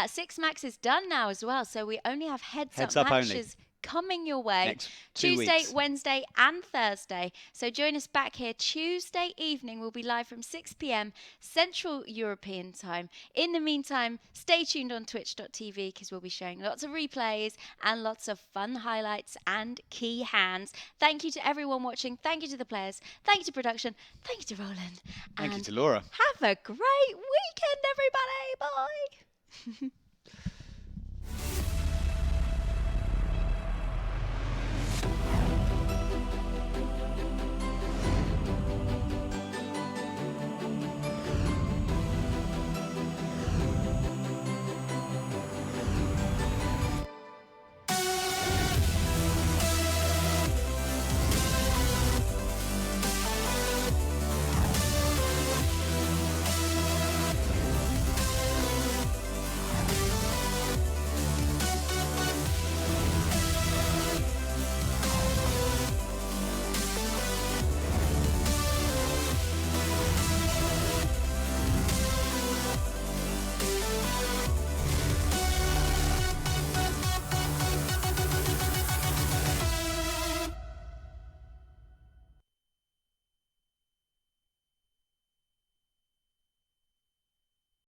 6 Max is done now as well, so we only have heads up matches coming your way next Tuesday, weeks. Wednesday and Thursday. So join us back here Tuesday evening. We'll be live from 6 p.m. Central European time. In the meantime, stay tuned on twitch.tv because we'll be showing lots of replays and lots of fun highlights and key hands. Thank you to everyone watching. Thank you to the players. Thank you to production. Thank you to Roland. Thank you to Laura. Have a great weekend, everybody. Bye.